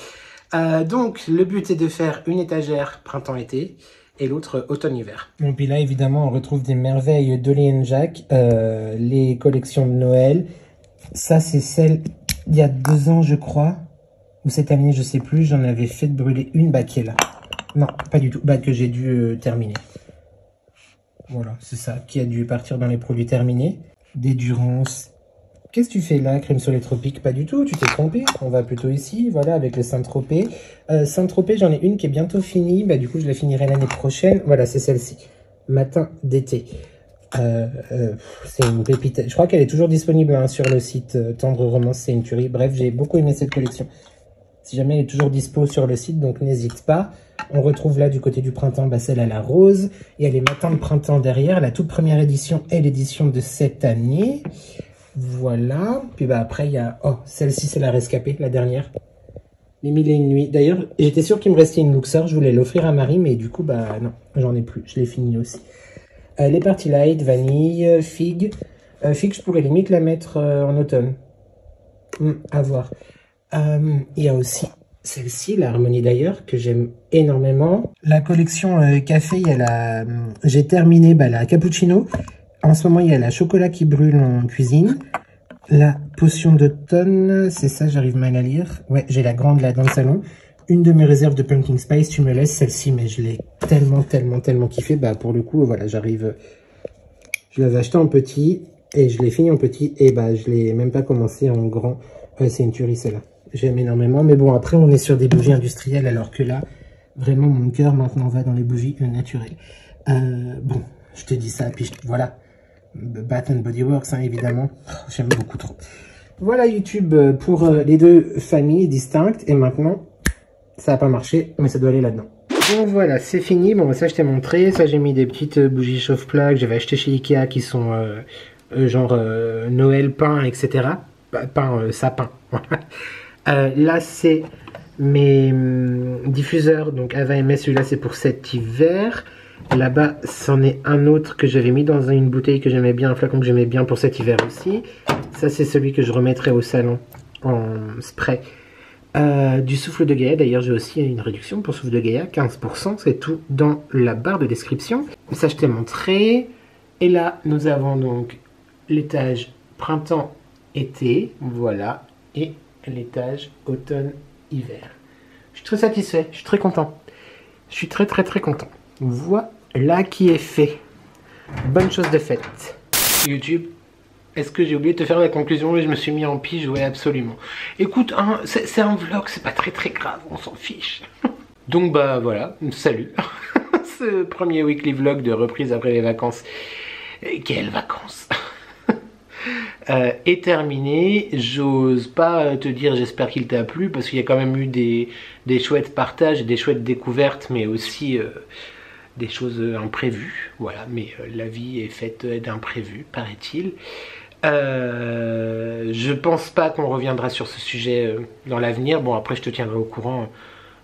Donc, le but est de faire une étagère printemps-été et l'autre automne-hiver. Bon, puis là, évidemment, on retrouve des merveilles Dolly & Jack, les collections de Noël. Ça, c'est celle il y a 2 ans, je crois, ou cette année, je sais plus. J'en avais fait brûler une, bah, qui est là. Non, pas du tout, bah, que j'ai dû terminer. Voilà, c'est ça, qui a dû partir dans les produits terminés. Des Durance, Qu'est-ce que tu fais là, crème sur les tropiques? Pas du tout, tu t'es trompé. On va plutôt ici, voilà, avec le Saint-Tropez. Saint-Tropez, j'en ai une qui est bientôt finie. Bah, du coup, je la finirai l'année prochaine. Voilà, c'est celle-ci. Matin d'été. C'est une pépite. Je crois qu'elle est toujours disponible hein, sur le site Tendre Romance, c'est une tuerie. Bref, j'ai beaucoup aimé cette collection. Si jamais elle est toujours dispo sur le site, donc n'hésite pas. On retrouve là du côté du printemps, bah, celle à la rose. Il y a les matins de printemps derrière, la toute première édition et l'édition de cette année. Voilà. Puis bah après, il y a... Oh, celle-ci, c'est la rescapée, la dernière. Les 1001 nuits. D'ailleurs, j'étais sûr qu'il me restait une Luxor. Je voulais l'offrir à Marie, mais du coup, bah non, j'en ai plus. Je l'ai fini aussi. Les Party Light, vanille, figue. Figue, je pourrais limite la mettre en automne. À voir. Il y a aussi celle-ci, la Harmonie d'ailleurs, que j'aime énormément. La collection café, il y a la... J'ai terminé la cappuccino. En ce moment, il y a la chocolat qui brûle en cuisine. La potion d'automne, c'est ça, j'arrive mal à lire. Ouais, j'ai la grande là dans le salon. Une de mes réserves de Pumpkin Spice, tu me laisses celle-ci, mais je l'ai tellement kiffé. Bah pour le coup, voilà, j'arrive... Je l'avais acheté en petit et je l'ai fini en petit et bah je l'ai même pas commencé en grand. C'est une tuerie celle-là. J'aime énormément, mais bon, après on est sur des bougies industrielles, alors que là, vraiment mon cœur maintenant va dans les bougies naturelles. Bon, je te dis ça, puis voilà. Bath & Body Works, hein, évidemment. J'aime beaucoup trop. Voilà YouTube pour les deux familles distinctes. Et maintenant, ça n'a pas marché, mais ça doit aller là-dedans. Bon voilà, c'est fini. Bon, ça je t'ai montré. Ça j'ai mis des petites bougies chauffe-plat que j'avais acheté chez Ikea qui sont genre Noël peint, etc. Peint sapin. Là c'est mes diffuseurs. Donc Ava MS, celui-là c'est pour cet hiver. Là-bas, c'en est un autre que j'avais mis dans une bouteille que j'aimais bien, un flacon que j'aimais bien pour cet hiver aussi. Ça, c'est celui que je remettrai au salon en spray. Du souffle de Gaïa, d'ailleurs, j'ai aussi une réduction pour souffle de Gaïa, 15%, c'est tout dans la barre de description. Ça, je t'ai montré. Et là, nous avons donc l'étage printemps-été, voilà, et l'étage automne-hiver. Je suis très satisfait, je suis très content. Je suis très content. Voilà qui est fait. Bonne chose de faite. YouTube, est-ce que j'ai oublié de te faire la conclusion et je me suis mis en pige? Ouais, absolument. Écoute, hein, c'est un vlog, c'est pas très grave, on s'en fiche. Donc bah voilà, salut. Ce premier weekly vlog de reprise après les vacances. Quelles vacances? Est terminé. J'ose pas te dire j'espère qu'il t'a plu parce qu'il y a quand même eu des chouettes partages et des chouettes découvertes, mais aussi des choses imprévues, voilà, mais la vie est faite d'imprévus, paraît-il. Je pense pas qu'on reviendra sur ce sujet dans l'avenir. Bon, après je te tiendrai au courant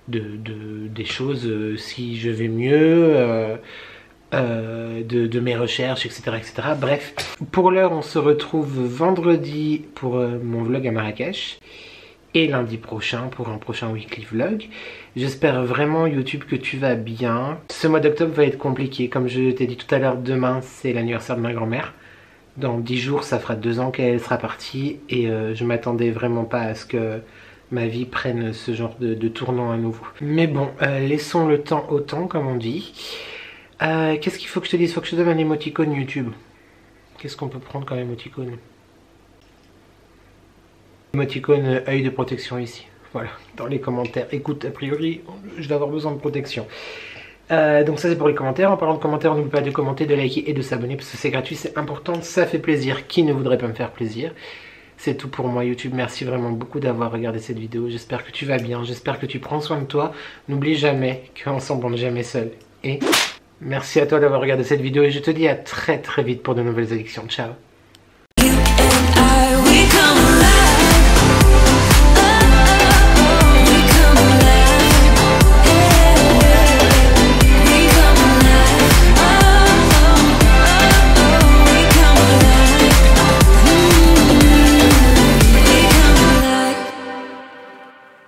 des choses si je vais mieux, de mes recherches, etc., etc. Bref, pour l'heure on se retrouve vendredi pour mon vlog à Marrakech. Et lundi prochain pour un prochain weekly vlog. J'espère vraiment YouTube que tu vas bien. Ce mois d'octobre va être compliqué. Comme je t'ai dit tout à l'heure, demain c'est l'anniversaire de ma grand-mère. Dans 10 jours ça fera 2 ans qu'elle sera partie. Et je m'attendais vraiment pas à ce que ma vie prenne ce genre de tournant à nouveau. Mais bon, laissons le temps au temps comme on dit. Qu'est-ce qu'il faut que je te dise? Faut que je te donne un émoticône YouTube. Qu'est-ce qu'on peut prendre comme émoticône? Émoticône œil de protection ici, voilà, dans les commentaires. Écoute, a priori, je vais avoir besoin de protection. Donc ça c'est pour les commentaires. En parlant de commentaires, n'oublie pas de commenter, de liker et de s'abonner parce que c'est gratuit, c'est important, ça fait plaisir. Qui ne voudrait pas me faire plaisir? C'est tout pour moi YouTube, merci vraiment beaucoup d'avoir regardé cette vidéo. J'espère que tu vas bien, j'espère que tu prends soin de toi. N'oublie jamais qu'ensemble on n'est jamais seul. Et merci à toi d'avoir regardé cette vidéo et je te dis à très vite pour de nouvelles élections. Ciao.